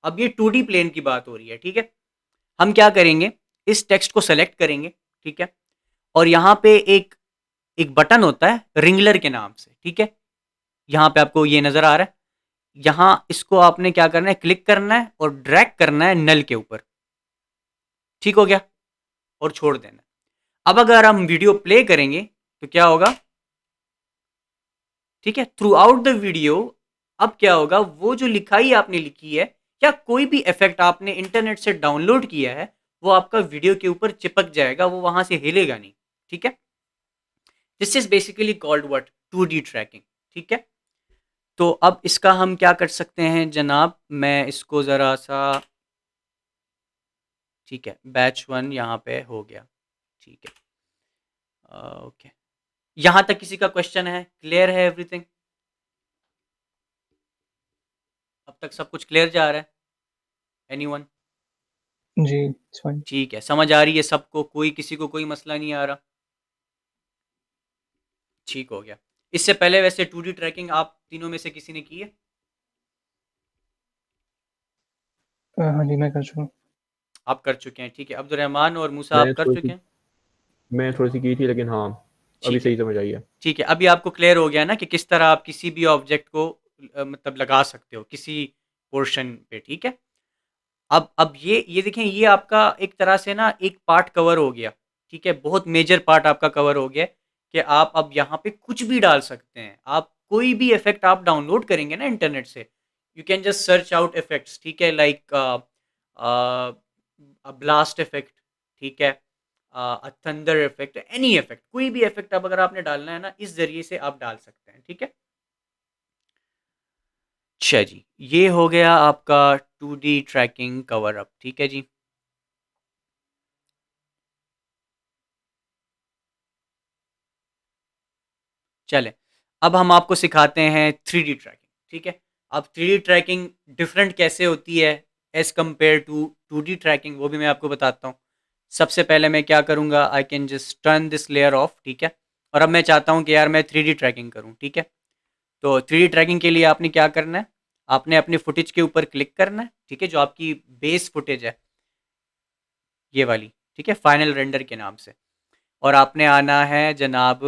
अब ये 2D प्लेन की बात हो रही है, ठीक है। हम क्या करेंगे, इस टेक्स्ट को सेलेक्ट करेंगे, ठीक है, और यहाँ पे एक एक बटन होता है रिंगलर के नाम से, ठीक है, यहाँ पे आपको ये नजर आ रहा है, यहाँ इसको आपने क्या करना है, क्लिक करना है और ड्रैग करना है नल के ऊपर, ठीक हो गया, और छोड़ देना। अब अगर हम वीडियो प्ले करेंगे तो क्या होगा, ठीक है, थ्रू आउट द वीडियो अब क्या होगा, वो जो लिखाई आपने लिखी है या कोई भी इफेक्ट आपने इंटरनेट से डाउनलोड किया है वो आपका वीडियो के ऊपर चिपक जाएगा, वो वहां से हिलेगा नहीं, ठीक है। This is basically called what, 2D tracking, ठीक है। तो अब इसका हम क्या कर सकते हैं जनाब, मैं इसको ज़रा सा, ठीक है, बैच 1 यहाँ पे हो गया, ठीक है, ओके। यहाँ तक किसी का क्वेश्चन है, क्लियर है एवरीथिंग? अब तक सब कुछ क्लियर जा रहा है, एनीवन? Ji, it's fine. ठीक है, समझ आ रही है सबको, कोई किसी को कोई मसला नहीं आ रहा? ठीक हो गया। इससे पहले वैसे 2D ट्रैकिंग आप तीनों में से किसी ने की है? हाँ जी, मैं कर चुका हूँ। आप कर चुके हैं, ठीक है। अब्दुर्रहमान और मूसा मैं आप कर चुके हैं? थोड़ी सी की थी, लेकिन हाँ अभी ठीक है, सही समझ आई है। ठीक है। अभी आपको क्लियर हो गया ना कि किस तरह आप किसी भी ऑब्जेक्ट को मतलब लगा सकते हो किसी पोर्शन पे, ठीक है। अब ये देखें, ये आपका एक तरह से ना एक पार्ट कवर हो गया, ठीक है, बहुत मेजर पार्ट आपका कवर हो गया कि आप अब यहाँ पे कुछ भी डाल सकते हैं। आप कोई भी इफेक्ट आप डाउनलोड करेंगे ना इंटरनेट से, you can just search out effects, ठीक है, लाइक ब्लास्ट इफेक्ट, ठीक है, थंडर इफेक्ट, एनी इफेक्ट, कोई भी इफेक्ट अब अगर आपने डालना है ना, इस जरिए से आप डाल सकते हैं, ठीक है। अच्छा जी, ये हो गया आपका 2D ट्रैकिंग कवर अप, ठीक है जी। चले, अब हम आपको सिखाते हैं 3D ट्रैकिंग, ठीक है। अब 3D ट्रैकिंग डिफरेंट कैसे होती है as compare to 2D trekking, वो भी मैं आपको बताता हूँ। सबसे पहले मैं क्या करूँगा, I can just turn this layer of, ठीक है। और अब मैं चाहता हूँ कि यार मैं 3D ट्रैकिंग करूँ, ठीक है। तो 3D ट्रैकिंग के लिए आपने क्या करना है, आपने अपने फुटेज के ऊपर क्लिक करना है, ठीक है, जो आपकी बेस फुटेज है ये वाली, ठीक है, फाइनल रेंडर के नाम से। और आपने आना है जनाब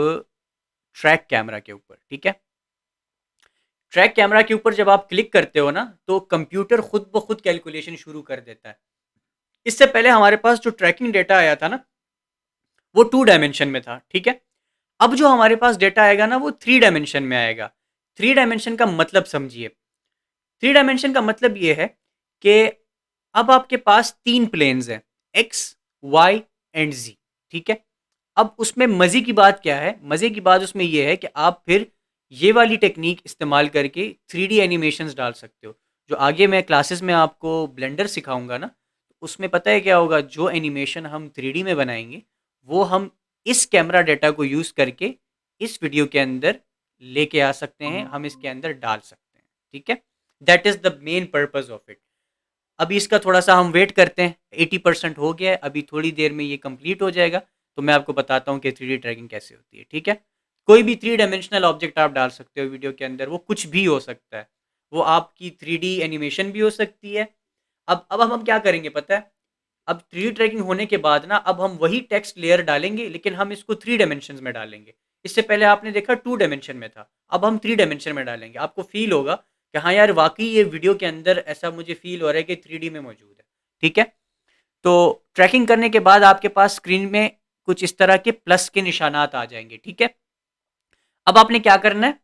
ट्रैक कैमरा के ऊपर, ठीक है। ट्रैक कैमरा के ऊपर जब आप क्लिक करते हो ना, तो कंप्यूटर खुद ब खुद कैलकुलेशन शुरू कर देता है। इससे पहले हमारे पास जो ट्रैकिंग डेटा आया था ना, वो 2 डायमेंशन में था, ठीक है। अब जो हमारे पास डेटा आएगा ना, वो 3 डायमेंशन में आएगा। 3 डायमेंशन का मतलब समझिए, 3 डायमेंशन का मतलब ये है कि अब आपके पास 3 प्लेन्स हैं, एक्स, वाई एंड जी, ठीक है। अब उसमें मज़े की बात क्या है, मज़े की बात उसमें ये है कि आप फिर ये वाली टेक्निक इस्तेमाल करके 3D एनिमेशंस डाल सकते हो। जो आगे मैं क्लासेस में आपको ब्लेंडर सिखाऊंगा ना, उसमें पता है क्या होगा, जो एनिमेशन हम 3D में बनाएंगे वो हम इस कैमरा डेटा को यूज़ करके इस वीडियो के अंदर लेके आ सकते हैं, हम इसके अंदर डाल सकते हैं, ठीक है। That is the main purpose of it. अभी इसका थोड़ा सा हम वेट करते हैं, 80% हो गया है, अभी थोड़ी देर में ये कंप्लीट हो जाएगा, तो मैं आपको बताता हूँ कि 3D ट्रैकिंग कैसे होती है, ठीक है। कोई भी 3 डायमेंशनल ऑब्जेक्ट आप डाल सकते हो वीडियो के अंदर, वो कुछ भी हो सकता है, वो आपकी 3D एनिमेशन भी हो सकती है। अब हम क्या करेंगे पता है, अब 3D ट्रैकिंग होने के बाद ना, अब हम वही टेक्स्ट लेयर डालेंगे, लेकिन हम इसको 3 डायमेंशन में डालेंगे। इससे पहले आपने देखा 2 डायमेंशन में था, अब हम 3 डायमेंशन में डालेंगे। आपको फील होगा कि हाँ यार वाकई ये वीडियो के अंदर ऐसा मुझे फील हो रहा है कि 3D में मौजूद है, ठीक है। तो ट्रैकिंग करने के बाद आपके पास स्क्रीन में कुछ इस तरह के प्लस के निशानात आ जाएंगे, ठीक है। अब आपने क्या करना है,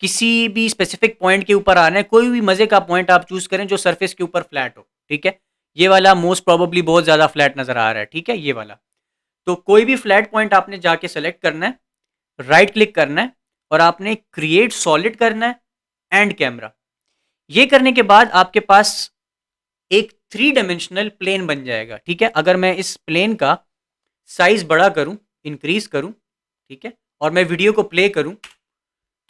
किसी भी स्पेसिफिक पॉइंट के ऊपर आना है, कोई भी मजे का पॉइंट आप चूज करें जो सरफेस के ऊपर फ्लैट हो, ठीक है। ये वाला मोस्ट प्रोबेबली बहुत ज्यादा फ्लैट नजर आ रहा है, ठीक है, ये वाला। तो कोई भी फ्लैट पॉइंट आपने जाके सेलेक्ट करना है, राइट क्लिक करना है, और आपने क्रिएट सॉलिड करना है एंड कैमरा। ये करने के बाद आपके पास एक 3 डायमेंशनल प्लेन बन जाएगा, ठीक है। अगर मैं इस प्लेन का साइज बड़ा करूं, इंक्रीज करूं, ठीक है, और मैं वीडियो को प्ले करूं,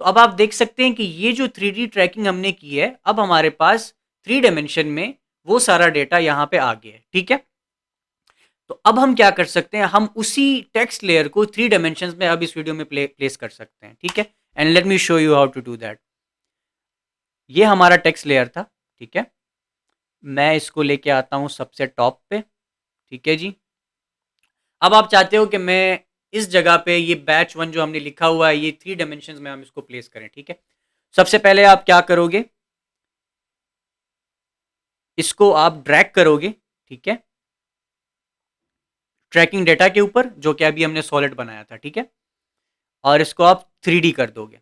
तो अब आप देख सकते हैं कि ये जो 3D ट्रैकिंग हमने की है, अब हमारे पास 3 डायमेंशन में वो सारा डेटा यहाँ पे आ गया है, ठीक है। तो अब हम क्या कर सकते हैं, हम उसी टेक्स्ट लेयर को 3 डायमेंशन में अब इस वीडियो में प्लेस कर सकते हैं, ठीक है। And let me show you how to do that. ये हमारा टेक्स्ट लेयर था, ठीक है। मैं इसको लेके आता हूँ सबसे टॉप पे, ठीक है जी। अब आप चाहते हो कि मैं इस जगह पे ये बैच 1 जो हमने लिखा हुआ है, ये 3 डायमेंशन में हम इसको प्लेस करें, ठीक है। सबसे पहले आप क्या करोगे, इसको आप ड्रैग करोगे, ठीक है, ट्रैकिंग डेटा के ऊपर, जो कि अभी हमने सॉलिड बनाया था, ठीक है। और इसको आप 3D कर दोगे,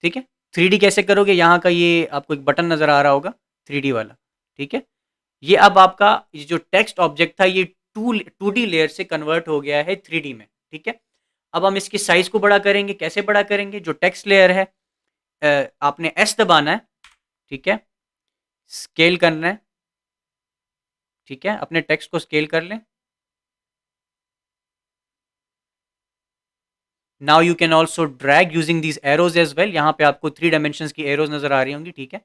ठीक है। 3D कैसे करोगे, यहाँ का ये आपको एक बटन नज़र आ रहा होगा 3D वाला, ठीक है। ये अब आपका ये जो टेक्स्ट ऑब्जेक्ट था ये 2D लेयर से कन्वर्ट हो गया है 3D में, ठीक है। अब हम इसकी साइज़ को बड़ा करेंगे, कैसे बड़ा करेंगे, जो टेक्स्ट लेयर है आपने एस दबाना है, ठीक है, स्केल करना है, ठीक है, अपने टेक्स्ट को स्केल कर लें। Now you can also drag using these arrows as well, यहाँ पे आपको 3 डायमेंशंस की एरोज नजर आ रही होंगी, ठीक है।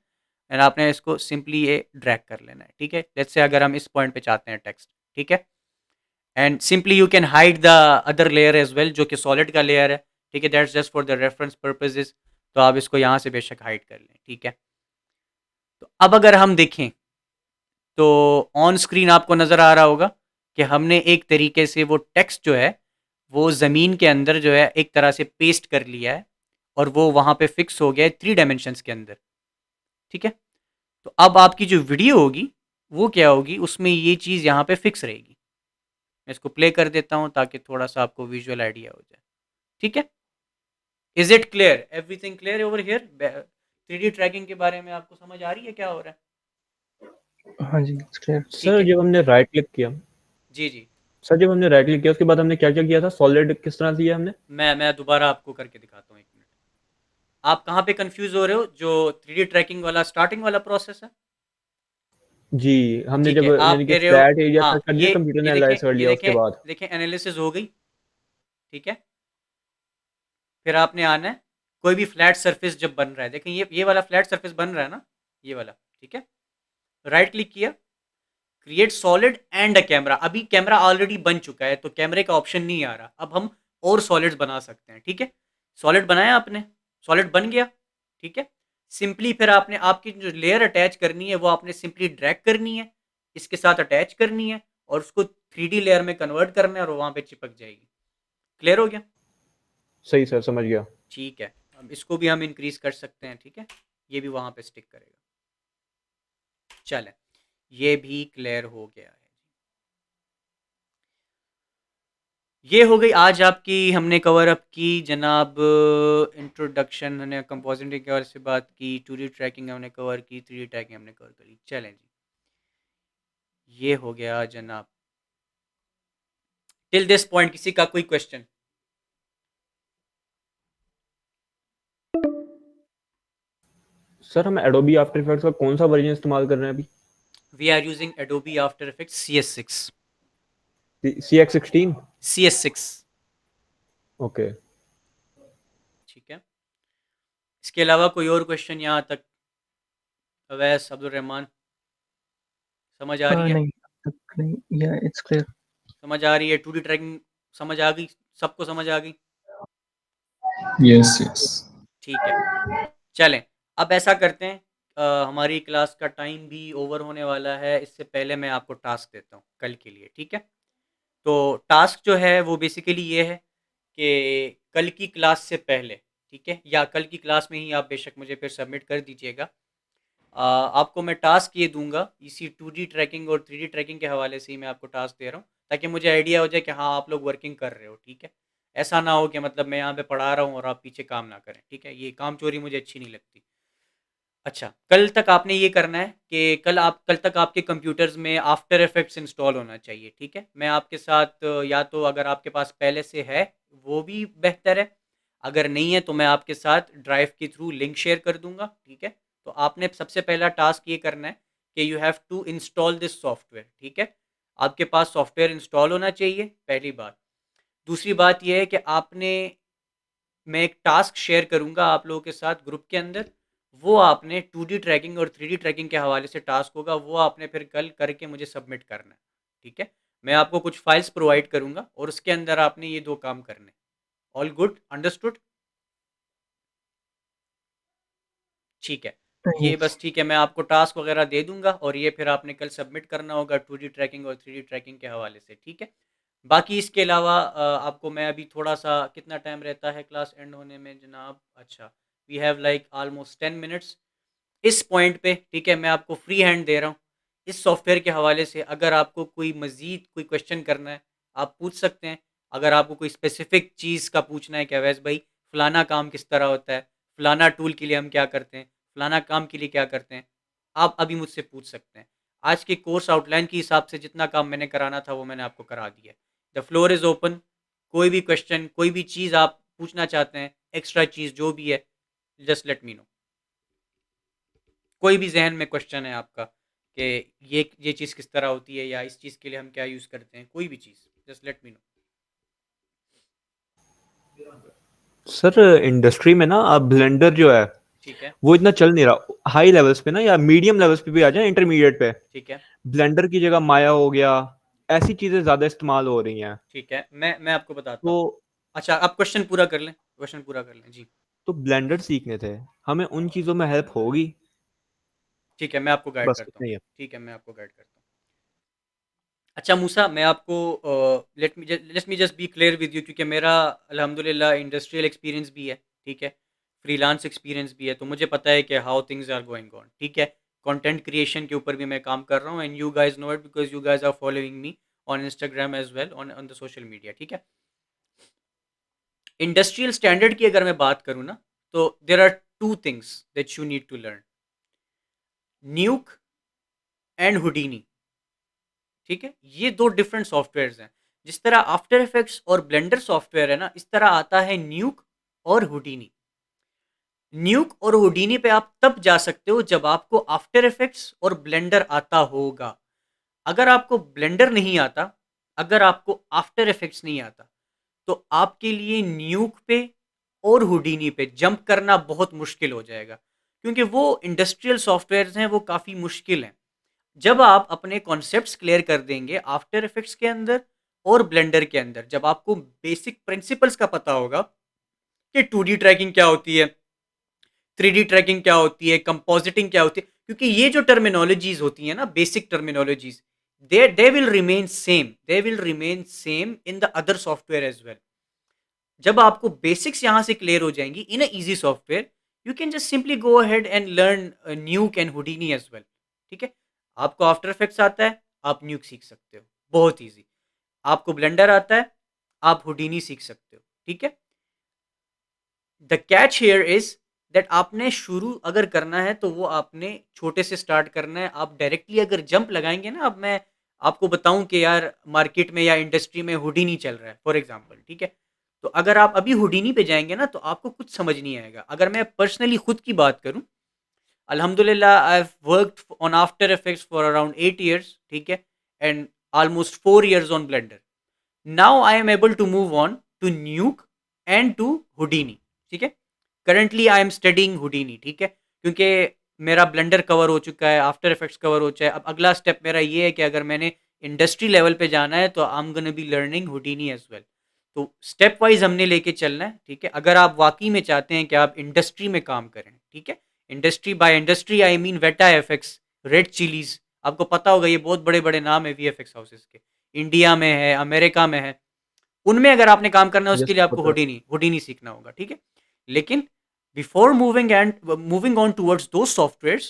एंड आपने इसको सिंपली ये ड्रैग कर लेना है, ठीक है। लेट्स से अगर हम इस पॉइंट पे चाहते हैं टेक्स्ट, ठीक है, and simply you can hide the other layer as well जो कि सॉलिड का लेयर है, ठीक है। That's just for the reference purposes, तो आप इसको यहाँ से बेशक हाइड कर लें, ठीक है। तो अब अगर हम देखें तो ऑन स्क्रीन आपको नज़र आ रहा होगा कि हमने एक तरीके से वो टेक्स्ट जो है वो ज़मीन के अंदर जो है एक तरह से पेस्ट कर लिया है और वो वहाँ पे फिक्स हो गया है 3 डायमेंशंस के अंदर, ठीक है। तो अब आपकी जो वीडियो होगी वो क्या होगी, उसमें ये चीज़ यहाँ पे फिक्स रहेगी। मैं इसको प्ले कर देता हूँ ताकि थोड़ा सा आपको विजुअल आइडिया हो जाए, ठीक है। Is it clear, everything clear over here? 3D tracking के बारे में आपको समझ आ रही है क्या हो रहा है? हाँ जी, it's clear. ठीक सर है, जब हमने राइट क्लिक किया जी जी, सर जब हमने राइट क्लिक किया उसके बाद हमने क्या क्या किया था, सॉलिड किस तरह से किया हमने? मैं दोबारा आपको करके दिखाता हूँ, एक मिनट। आप कहाँ पे कंफ्यूज हो रहे हो, जो 3D ट्रैकिंग वाला स्टार्टिंग वाला प्रोसेस है? जी, हमने ठीक जब है, आप यानी कि कह रहे हो, फ्लैट एरिया हाँ सर्च कर दिया, कंप्यूटर ने ये देखें, एनालाइज कर लिया उसके बाद। देखें एनालिसिस हो गई, ठीक है। फिर आपने आना है, कोई भी फ्लैट सरफेस जब बन रहा है, देखें ये वाला फ्लैट सरफेस बन रहा है ना, ये वाला, ठीक है। राइट क्लिक किया, create solid and a camera. अभी कैमरा ऑलरेडी बन चुका है तो कैमरे का ऑप्शन नहीं आ रहा, अब हम और सॉलिड्स बना सकते हैं, ठीक है। सॉलिड बनाया आपने, सॉलिड बन गया, ठीक है। सिंपली फिर आपने आपकी जो लेयर अटैच करनी है वो आपने सिंपली ड्रैग करनी है, इसके साथ अटैच करनी है और उसको 3D लेयर में कन्वर्ट करना है और वहां पे चिपक जाएगी। क्लियर हो गया? सही सर, समझ गया। ठीक है, अब इसको भी हम इंक्रीज कर सकते हैं, ठीक है, ये भी वहां पे स्टिक करेगा। चलें, ये भी क्लियर हो गया है। ये हो गई आज आपकी, हमने कवर अप की जनाब इंट्रोडक्शन, हमने कंपोजिटिंग के बारे से बात की, 2D ट्रैकिंग हमने कवर की, 3D ट्रैकिंग हमने कवर करी। चलें जी, ये हो गया जनाब। टिल दिस पॉइंट किसी का कोई क्वेश्चन? सर हम एडोबी आफ्टर इफेक्ट्स का कौन सा वर्जन इस्तेमाल कर रहे हैं अभी? We are using Adobe After Effects CS6। CX16? CS6, okay. ठीक है। इसके अलावा कोई और क्वेश्चन यहाँ तक? अवैस, अब्दुल रहमान, समझ आ रही है? नहीं, अब तक नहीं, yeah, it's clear. समझ आ रही है? 2D ट्रैकिंग समझ आ गई, सबको समझ आ गई? Yes yes. ठीक है, चलें। अब ऐसा करते हैं, हमारी क्लास का टाइम भी ओवर होने वाला है, इससे पहले मैं आपको टास्क देता हूँ कल के लिए, ठीक है। तो टास्क जो है वो बेसिकली ये है कि कल की क्लास से पहले, ठीक है, या कल की क्लास में ही आप बेशक मुझे फिर सबमिट कर दीजिएगा। आपको मैं टास्क ये दूंगा, इसी 2D ट्रैकिंग और 3D ट्रैकिंग के हवाले से ही मैं आपको टास्क दे रहा हूँ ताकि मुझे आइडिया हो जाए कि हाँ आप लोग वर्किंग कर रहे हो, ठीक है। ऐसा ना हो कि मतलब मैं यहाँ पे पढ़ा रहा हूँ और आप पीछे काम ना करें, ठीक है, ये काम चोरी मुझे अच्छी नहीं लगती। अच्छा, कल तक आपने ये करना है कि कल तक आपके कंप्यूटर्स में आफ्टर इफेक्ट्स इंस्टॉल होना चाहिए, ठीक है। मैं आपके साथ या तो अगर आपके पास पहले से है वो भी बेहतर है, अगर नहीं है तो मैं आपके साथ ड्राइव के थ्रू लिंक शेयर कर दूंगा, ठीक है। तो आपने सबसे पहला टास्क ये करना है कि you have to install this software, ठीक है। आपके पास सॉफ्टवेयर इंस्टॉल होना चाहिए, पहली बात। दूसरी बात यह है कि आपने, मैं एक टास्क शेयर करूंगा आप लोगों के साथ ग्रुप के अंदर, वो आपने 2D ट्रैकिंग और 3D ट्रैकिंग के हवाले से टास्क होगा, वो आपने फिर कल करके मुझे सबमिट करना है, ठीक है। मैं आपको कुछ फाइल्स प्रोवाइड करूंगा और उसके अंदर आपने ये 2 काम करने। All good, understood? ठीक है, ये Yes. बस ठीक है, मैं आपको टास्क वगैरह दे दूंगा और ये फिर आपने कल सबमिट करना होगा 2D ट्रैकिंग और 3D ट्रैकिंग के हवाले से, ठीक है। बाकी इसके अलावा आपको मैं अभी थोड़ा सा, कितना टाइम रहता है क्लास एंड होने में जनाब? अच्छा, we have like almost 10 minutes इस पॉइंट पे, ठीक है। मैं आपको फ्री हैंड दे रहा हूँ इस सॉफ्टवेयर के हवाले से, अगर आपको कोई मज़ीद कोई क्वेश्चन करना है आप पूछ सकते हैं। अगर आपको कोई स्पेसिफिक चीज़ का पूछना है कि अवैस भाई फलाना काम किस तरह होता है, फलाना टूल के लिए हम क्या करते हैं, फलाना काम के लिए क्या करते हैं, आप अभी मुझसे पूछ सकते हैं। आज के कोर्स आउटलाइन के हिसाब से जितना काम मैंने कराना था वो मैंने आपको करा दिया है। The floor is open. कोई भी क्वेश्चन, कोई भी चीज़ आप पूछना चाहते हैं, एक्स्ट्रा चीज़ जो भी है, जस्ट लेट मी नो। कोई भी जहन में क्वेश्चन है आपका कि ये चीज़ किस तरह होती है या इस चीज़ के लिए हम क्या यूज़ करते हैं, कोई भी चीज़, just let me know. Sir industry में ना अब ब्लेंडर जो है ठीक है, वो इतना चल नहीं रहा। हाई लेवल्स पे ना या मीडियम लेवल्स पे भी आ जाए, इंटरमीडिएट पे ठीक है, ब्लेंडर की जगह माया हो गया, ऐसी चीजें ज्यादा इस्तेमाल हो रही हैं। ठीक है। मैं आपको बताता तो हूँ। अच्छा, आप क्वेश्चन पूरा कर लें, क्वेश्चन पूरा कर लें। जी, तो ब्लेंडर सीखने थे, हमें उन चीजों में हेल्प होगी। ठीक है, मैं आपको गाइड बस करता हूँ। इतना ही है। ठीक है, मैं आपको गाइड करता हूँ। अच्छा मूसा, मैं आपको late me just be clear with you, क्योंकि मेरा अल्हम्दुलिल्लाह इंडस्ट्रियल एक्सपीरियंस भी है, ठीक है, फ्रीलांस एक्सपीरियंस भी है, तो मुझे पता है कि how things are going on, ठीक है। कंटेंट क्रिएशन के ऊपर भी मैं काम कर रहा हूँ, and you guys know it because you guys are following me on Instagram as well, on the social media, ठीक है। इंडस्ट्रियल स्टैंडर्ड की अगर मैं बात करूँ ना, तो there are two things that you need to learn, Nuke and Houdini, ठीक है। ये दो डिफरेंट सॉफ्टवेयर्स हैं। जिस तरह आफ्टर इफेक्ट्स और ब्लेंडर सॉफ्टवेयर है ना, इस तरह आता है न्यूक और हुडीनी। न्यूक और हुडीनी पे आप तब जा सकते हो जब आपको आफ्टर इफेक्ट्स और ब्लेंडर आता होगा। अगर आपको ब्लेंडर नहीं आता, अगर आपको आफ्टर इफेक्ट्स नहीं आता, तो आपके लिए न्यूक पे और हुडीनी पे जंप करना बहुत मुश्किल हो जाएगा, क्योंकि वो इंडस्ट्रियल सॉफ्टवेयर्स हैं, वो काफ़ी मुश्किल हैं। जब आप अपने कॉन्सेप्ट्स क्लियर कर देंगे आफ्टर इफेक्ट्स के अंदर और ब्लेंडर के अंदर, जब आपको बेसिक प्रिंसिपल्स का पता होगा कि 2D ट्रैकिंग क्या होती है, 3D ट्रैकिंग क्या होती है, कंपोजिटिंग क्या होती है, क्योंकि ये जो टर्मिनोलॉजीज होती है ना, basic terminologies, they will remain same, they will remain same in the other software as well. जब आपको बेसिक्स यहां से क्लियर हो जाएंगी in a easy software, you can just simply go ahead and learn Nuke and Houdini as well, ठीक है। आपको after effects आता है, आप न्यूक सीख सकते हो, बहुत इजी। आपको ब्लेंडर आता है, आप हुडीनी सीख सकते हो, ठीक है। The catch here is that आपने शुरू अगर करना है तो वो आपने छोटे से स्टार्ट करना है। आप डायरेक्टली अगर जंप लगाएंगे ना, अब मैं आपको बताऊं कि यार मार्केट में या इंडस्ट्री में हुडीनी चल रहा है फॉर एग्जांपल, ठीक है, तो अगर आप अभी हुडीनी पे जाएंगे ना तो आपको कुछ समझ नहीं आएगा। अगर मैं पर्सनली खुद की बात करूं, अल्हम्दुलिल्लाह I have worked on After Effects for around 8 years, ठीक है, and almost 4 years on Blender. Now I am able to move on to Nuke and to Houdini, ठीक है। Currently I am studying Houdini, ठीक है, क्योंकि मेरा blender cover हो चुका है, आफ्टर इफेक्ट्स कवर हो चुका है। अब अगला स्टेप मेरा ये है कि अगर मैंने इंडस्ट्री लेवल पे जाना है तो I am gonna be learning Houdini as well. तो स्टेप वाइज हमने लेके चलना है, ठीक है। अगर आप वाकई में चाहते हैं कि आप इंडस्ट्री में काम करें, ठीक है, industry by industry I mean Weta FX, Red Chillies, आपको पता होगा ये बहुत बड़े बड़े नाम है वीएफएक्स हाउसेस के, इंडिया में है, अमेरिका में है। उनमें अगर आपने काम करना है उसके यस लिए आपको पता है। हुडीनी हुडीनी सीखना होगा, ठीक है। लेकिन बिफोर मूविंग ऑन टूवर्ड्स दो softwares,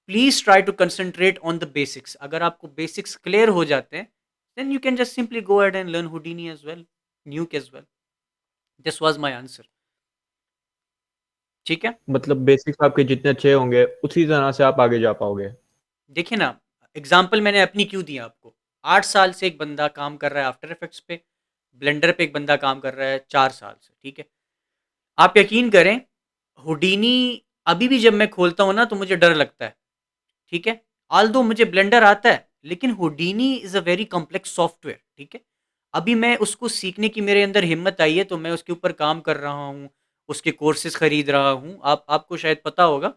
please try to concentrate on the basics. अगर आपको बेसिक्स क्लियर हो जाते हैं, then you can just simply go ahead and learn Houdini as well, Nuke as well. This was my answer, ठीक है। मतलब basics आपके जितने अच्छे होंगे उसी तरह से आप आगे जा पाओगे। देखिए ना, एग्जाम्पल मैंने अपनी क्यों दी आपको। 8 साल से एक बंदा काम कर रहा है आफ्टर इफेक्ट्स पे, ब्लेंडर पे एक बंदा काम कर रहा है 4 साल से, ठीक है। आप यकीन करें, हुडीनी अभी भी जब मैं खोलता हूँ ना तो मुझे डर लगता है, ठीक है। आल्दो मुझे ब्लेंडर आता है, लेकिन Houdini is a very complex software, ठीक है। अभी मैं उसको सीखने की मेरे अंदर हिम्मत आई है, तो मैं उसके ऊपर काम कर रहा हूँ, उसके कोर्सेज खरीद रहा हूँ। आपको शायद पता होगा,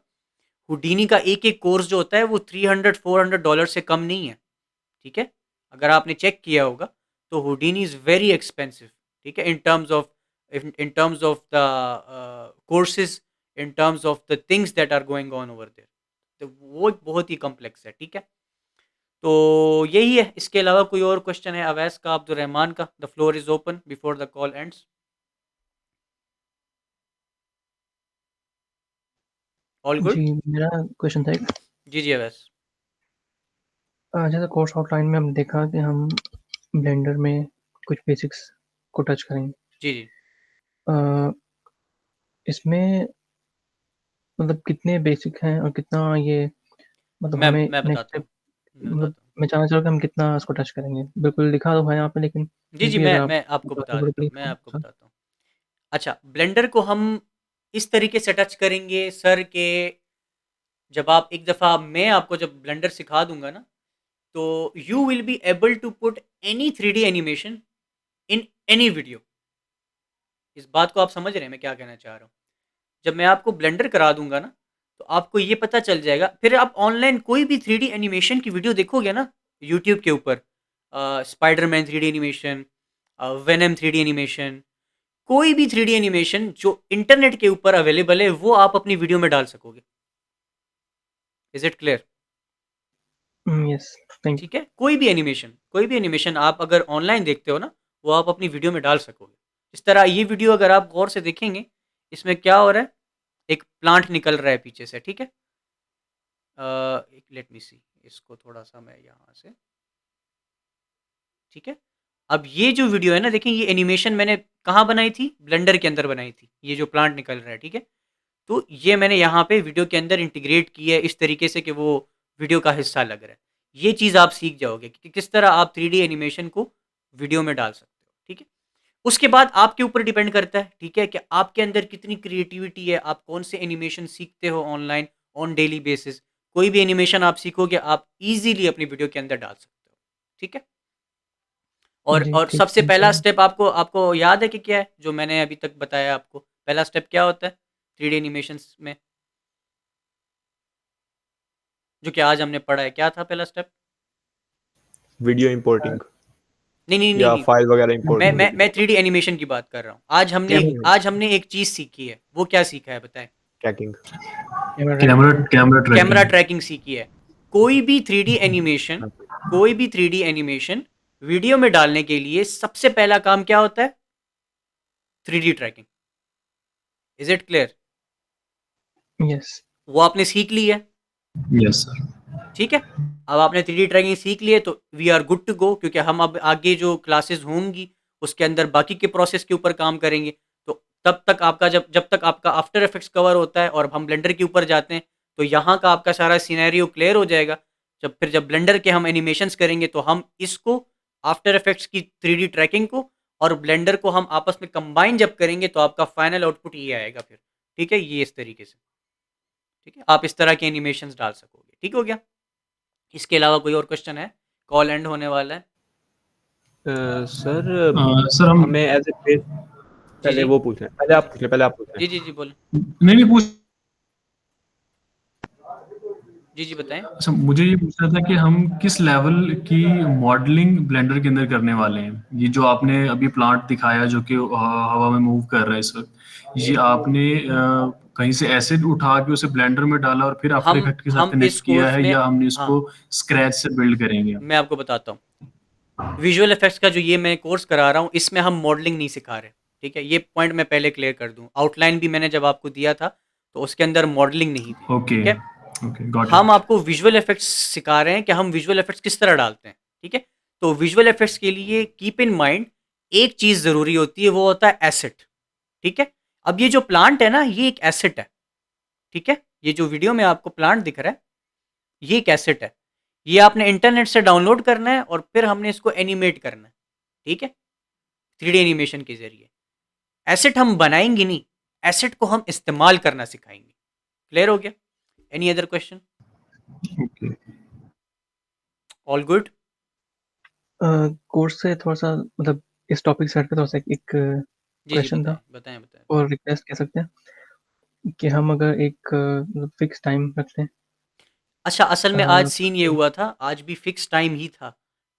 हुडीनी का एक एक कोर्स जो होता है वो $300-400 से कम नहीं है, ठीक है। अगर आपने चेक किया होगा तो हुडीनी इज़ वेरी एक्सपेंसिव, ठीक है, in terms of the courses, in terms of the things that are going on over there. तो वो एक बहुत ही कॉम्प्लेक्स है, ठीक है। तो यही है, इसके अलावा कोई और क्वेश्चन है अवैस का, अब्दुलरहमान का? The floor is open before the call ends. All जी, गुड? मेरा क्वेश्चन था एक। जी जी अवैस। जैसे कोर्स आउटलाइन में हमने देखा कि हम ब्लेंडर में कुछ बेसिक्स को टच करेंगे। जी जी। अ, इसमें मतलब कितने बेसिक हैं और कितना ये मतलब मैं हमें मैं नेक्स्ट बताता स्टेप हूँ मैं मतलब बताता हूँ मैं जानना चाहूँगा कि हम कितना इसको टच करेंगे? बिल्कुल लिखा तो है यहाँ पे लेकिन जी फिर जी भी अगर मैं आप मैं आपको बता बता दो देता हूँ प्लीज़ मैं आपको सर। बताता हूँ अच्छा ब्लेंडर को हम इस तरीके से टच करेंगे सर के जब आप एक दफ़ा मैं आपको जब ब्लेंडर सिखा दूंगा ना तो you will be able to put any 3D animation in any video इस बात को आप समझ रहे हैं मैं क्या कहना चाह रहा हूँ जब मैं आपको ब्लेंडर करा दूंगा ना तो आपको ये पता चल जाएगा फिर आप ऑनलाइन कोई भी 3D एनिमेशन की वीडियो देखोगे ना यूट्यूब के ऊपर Spiderman 3D animation venom 3D animation कोई भी 3D एनिमेशन जो इंटरनेट के ऊपर अवेलेबल है वो आप अपनी वीडियो में डाल सकोगे is it clear yes, thank ठीक है कोई भी एनिमेशन आप अगर ऑनलाइन देखते हो ना वो आप अपनी वीडियो में डाल सकोगे इस तरह ये वीडियो अगर आप गौर से देखेंगे इसमें क्या हो रहा है एक प्लांट निकल रहा है पीछे से ठीक है एक लेट मी सी इसको थोड़ा सा मैं यहाँ से ठीक है अब ये जो वीडियो है ना देखें ये एनिमेशन मैंने कहाँ बनाई थी ब्लेंडर के अंदर बनाई थी ये जो प्लांट निकल रहा है ठीक है तो ये मैंने यहाँ पे वीडियो के अंदर इंटीग्रेट की है इस तरीके से कि वो वीडियो का हिस्सा लग रहा है ये चीज़ आप सीख जाओगे कि किस तरह आप 3D एनिमेशन को वीडियो में डाल सकते हो ठीक है उसके बाद आपके ऊपर डिपेंड करता है ठीक है कि आपके अंदर कितनी क्रिएटिविटी है आप कौन से एनिमेशन सीखते हो ऑनलाइन ऑन डेली बेसिस कोई भी एनिमेशन आप सीखोगे आप इजीली अपनी वीडियो के अंदर डाल सकते हो ठीक है जी, और ठीक, सबसे थैंक पहला यू। स्टेप आपको आपको याद है कि क्या है जो मैंने अभी तक बताया आपको पहला स्टेप क्या होता है 3D एनिमेशंस में जो कि आज हमने पढ़ा है क्या था पहला स्टेप वीडियो इंपोर्टिंग नहीं नहीं नहीं या नहीं फाइल वगैरह इंपोर्ट मैं मैं करनी मैं होगा 3D एनिमेशन की बात कर रहा हूँ आज हमने एक चीज़ सीखी है वो क्या सीखा है बताएं tracking camera tracking. Camera camera camera tracking. Tracking सीखी है कोई भी 3D एनिमेशन कोई भी 3D एनिमेशन वीडियो में डालने के लिए सबसे पहला काम क्या होता है 3D tracking is it clear yes, वो आपने सीख ली है यस सर। ठीक है अब आपने 3D ट्रैकिंग सीख लिए तो we are good to go क्योंकि हम अब आगे जो क्लासेस होंगी उसके अंदर बाकी के प्रोसेस के ऊपर काम करेंगे तो तब तक आपका जब तक आपका आफ्टर इफेक्ट्स कवर होता है और हम ब्लेंडर के ऊपर जाते हैं तो यहाँ का आपका सारा सिनेरियो क्लियर हो जाएगा जब ब्लेंडर के हम एनिमेशंस करेंगे तो हम इसको आफ्टर इफेक्ट्स की 3D ट्रैकिंग को और ब्लेंडर को हम आपस में कंबाइन जब करेंगे तो आपका फाइनल आउटपुट ये आएगा फिर ठीक है ये इस तरीके से ठीक है आप इस तरह के एनिमेशंस डाल सकोगे ठीक हो गया इसके अलावा कोई और क्वेश्चन है कॉल एंड होने वाला है सर सर हम हमें एज ए जी पहले जी वो पूछ रहे हैं पहले आप पूछ रहे जी हैं जी जी बोले नहीं पूछ। जी जी बताएं अच्छा मुझे ये पूछना था कि हम किस लेवल की मॉडलिंग ब्लेंडर के अंदर करने वाले हैं। ये जो आपने अभी प्लांट दिखाया जो कि हवा में मूव कर रहा है इस वक्त, ये आपने कहीं से एसिड उठा के उसे ब्लेंडर में डाला और फिर आफ्टर इफेक्ट के साथ हम इस कनेक्ट किया कोर्स है, में या हमने हाँ इसको स्क्रैच से बिल्ड करेंगे? मैं आपको बताता हूँ विजुअल इफेक्ट्स का जो ये मैं कोर्स करा रहा हूँ इसमें हम मॉडलिंग नहीं सिखा रहे ठीक है ये पॉइंट मैं पहले क्लियर कर दूँ आउटलाइन भी मैंने जब आपको दिया था तो उसके अंदर मॉडलिंग नहीं थी ओके, ठीक है ओके, गॉट हम इट। आपको विजुअल इफेक्ट्स सिखा रहे हैं कि हम विजुअल इफेक्ट्स किस तरह डालते हैं ठीक है तो विजुअल इफेक्ट्स के लिए कीप इन माइंड एक चीज़ ज़रूरी होती है वो होता है एसेट ठीक है अब ये जो प्लांट है ना ये एक एसेट है ठीक है ये जो वीडियो में आपको प्लांट दिख रहा है ये एक एसेट है ये आपने इंटरनेट से डाउनलोड करना है और फिर हमने इसको एनिमेट करना है ठीक है 3D एनिमेशन के जरिए एसेट हम बनाएंगे नहीं एसेट को हम इस्तेमाल करना सिखाएंगे क्लियर हो गया any other question okay. All good course से थोड़ा-सा मतलब इस टॉपिक से हट के थोड़ा-सा एक जी जी क्वेश्चन था बताएं बताएं बताएं और रिक्वेस्ट कह सकते हैं कि हम अगर एक मतलब फिक्स टाइम रखते हैं अच्छा असल में आज सीन ये तो हुआ था आज भी फिक्स टाइम ही था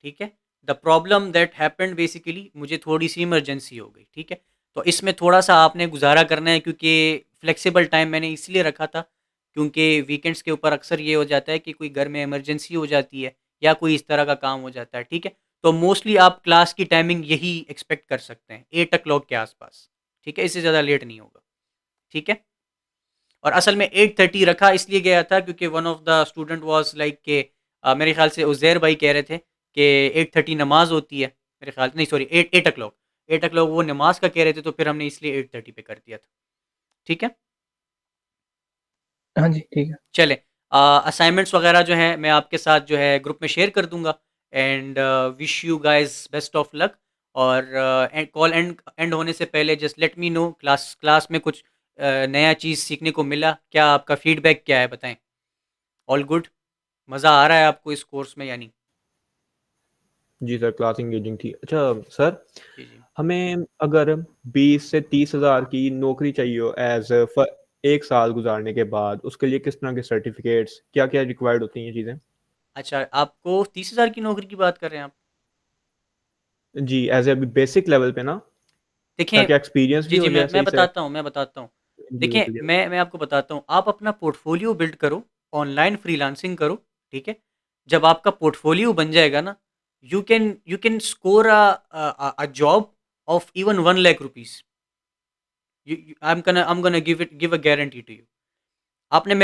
ठीक है the problem that happened basically मुझे थोड़ी सी इमरजेंसी हो गई ठीक है तो इसमें थोड़ा सा आपने गुजारा करना है क्योंकि फ्लेक्सिबल टाइम मैंने इसलिए रखा था क्योंकि वीकेंड्स के ऊपर अक्सर ये हो जाता है कि कोई घर में इमरजेंसी हो जाती है या कोई इस तरह का काम हो जाता है ठीक है तो मोस्टली आप क्लास की टाइमिंग यही एक्सपेक्ट कर सकते हैं 8 o'clock के आसपास ठीक है इससे ज़्यादा लेट नहीं होगा ठीक है और असल में 8:30 रखा इसलिए गया था क्योंकि one of the student was like के मेरे ख्याल से उज़ैर भाई कह रहे थे कि 8:30 नमाज होती है मेरे ख्याल नहीं सॉरी 8 o'clock वो नमाज का कह रहे थे तो फिर हमने इसलिए 8:30 पे कर दिया था ठीक है? हाँ जी, ठीक है। चलें, असाइनमेंट्स वगैरह जो हैं मैं आपके साथ जो है ग्रुप में शेयर कर दूँगा and wish you guys best of luck और कॉल एंड होने से पहले just let me no class में कुछ नया चीज़ सीखने को मिला, क्या आपका फीडबैक क्या है बताएँ? All good? मज़ा आ रहा है आपको इस कोर्स में या नहीं? जी सर, क्लास एंगेजिंग थी। अच्छा सर, जी, जी। हमें अगर 20 से 30,000 की नौकरी चाहिए हो एज़ फ 1 साल गुज़ारने के बाद, उसके लिए किस तरह के सर्टिफ़िकेट्स, क्या-क्या रिक्वायर्ड होती हैं ये चीज़ें? अच्छा, आपको 30,000 की नौकरी की बात कर रहे हैं आप? जी, एज़ अ बेसिक लेवल पे ना, देखें, ताकि एक्सपीरियंस भी जी, जी, हो जाए मैं सही से बताता हूँ। देखिए, इंडिविजुअल। मैं आपको बताता हूँ, आप अपना पोर्टफ़ोलियो बिल्ड करो, ऑनलाइन फ्रीलांसिंग करो, ठीक है? जब आपका पोर्टफ़ोलियो बन जाएगा ना, you can score a job of even 1 lakh rupees. I am gonna give a guarantee to you. आपने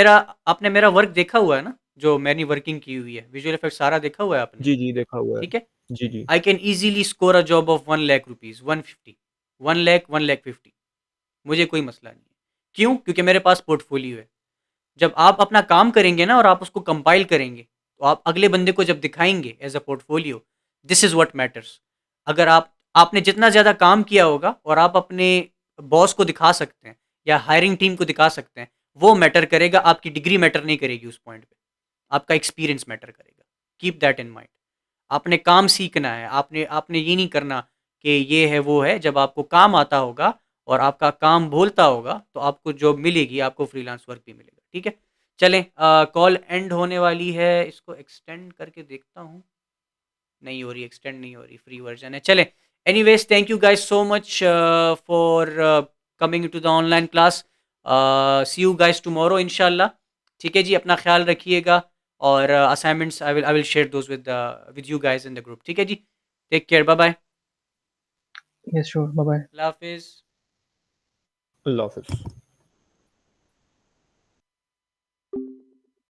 मेरा वर्क देखा हुआ है ना, जो मैंने वर्किंग की हुई है, विजुअल इफ़ेक्ट्स सारा देखा हुआ है आपने, जी, जी, देखा हुआ है। ठीक है? जी, जी। I can easily score a job of 1 lakh rupees, 150, 1 lakh, 1 lakh 50, मुझे कोई मसला नहीं है। क्यों? क्योंकि मेरे पास पोर्टफ़ोलियो है। जब आप अपना काम करेंगे ना और आप उसको कंपाइल करेंगे, तो आप अगले बंदे को जब दिखाएँगे as a portfolio, this is what matters. अगर आपने जितना ज़्यादा काम किया होगा और आप अपने बॉस को दिखा सकते हैं या हायरिंग टीम को दिखा सकते हैं, वो मैटर करेगा, आपकी डिग्री मैटर नहीं करेगी उस पॉइंट पे। आपका एक्सपीरियंस मैटर करेगा। Keep that in mind. आपने काम सीखना है, आपने आपने ये नहीं करना कि ये है, वो है। जब आपको काम आता होगा और आपका काम बोलता होगा, तो आपको जॉब मिलेगी, आपको फ्रीलांस वर्क भी मिलेगा, ठीक है? चलें, कॉल एंड होने वाली है, इसको एक्सटेंड करके देखता हूँ। नहीं हो रही, एक्सटेंड नहीं हो रही, फ्री वर्जन है। चलें, anyways thank you guys so much for coming to the online class. See you guys tomorrow इंशाल्लाह। ठीक है जी, अपना ख़्याल रखिएगा और assignments I will share those with you guys in the group. ठीक है जी? Take care, bye bye. Yes, sure, bye-bye. अल्लाह हाफ़िज़। अल्लाह हाफ़िज़।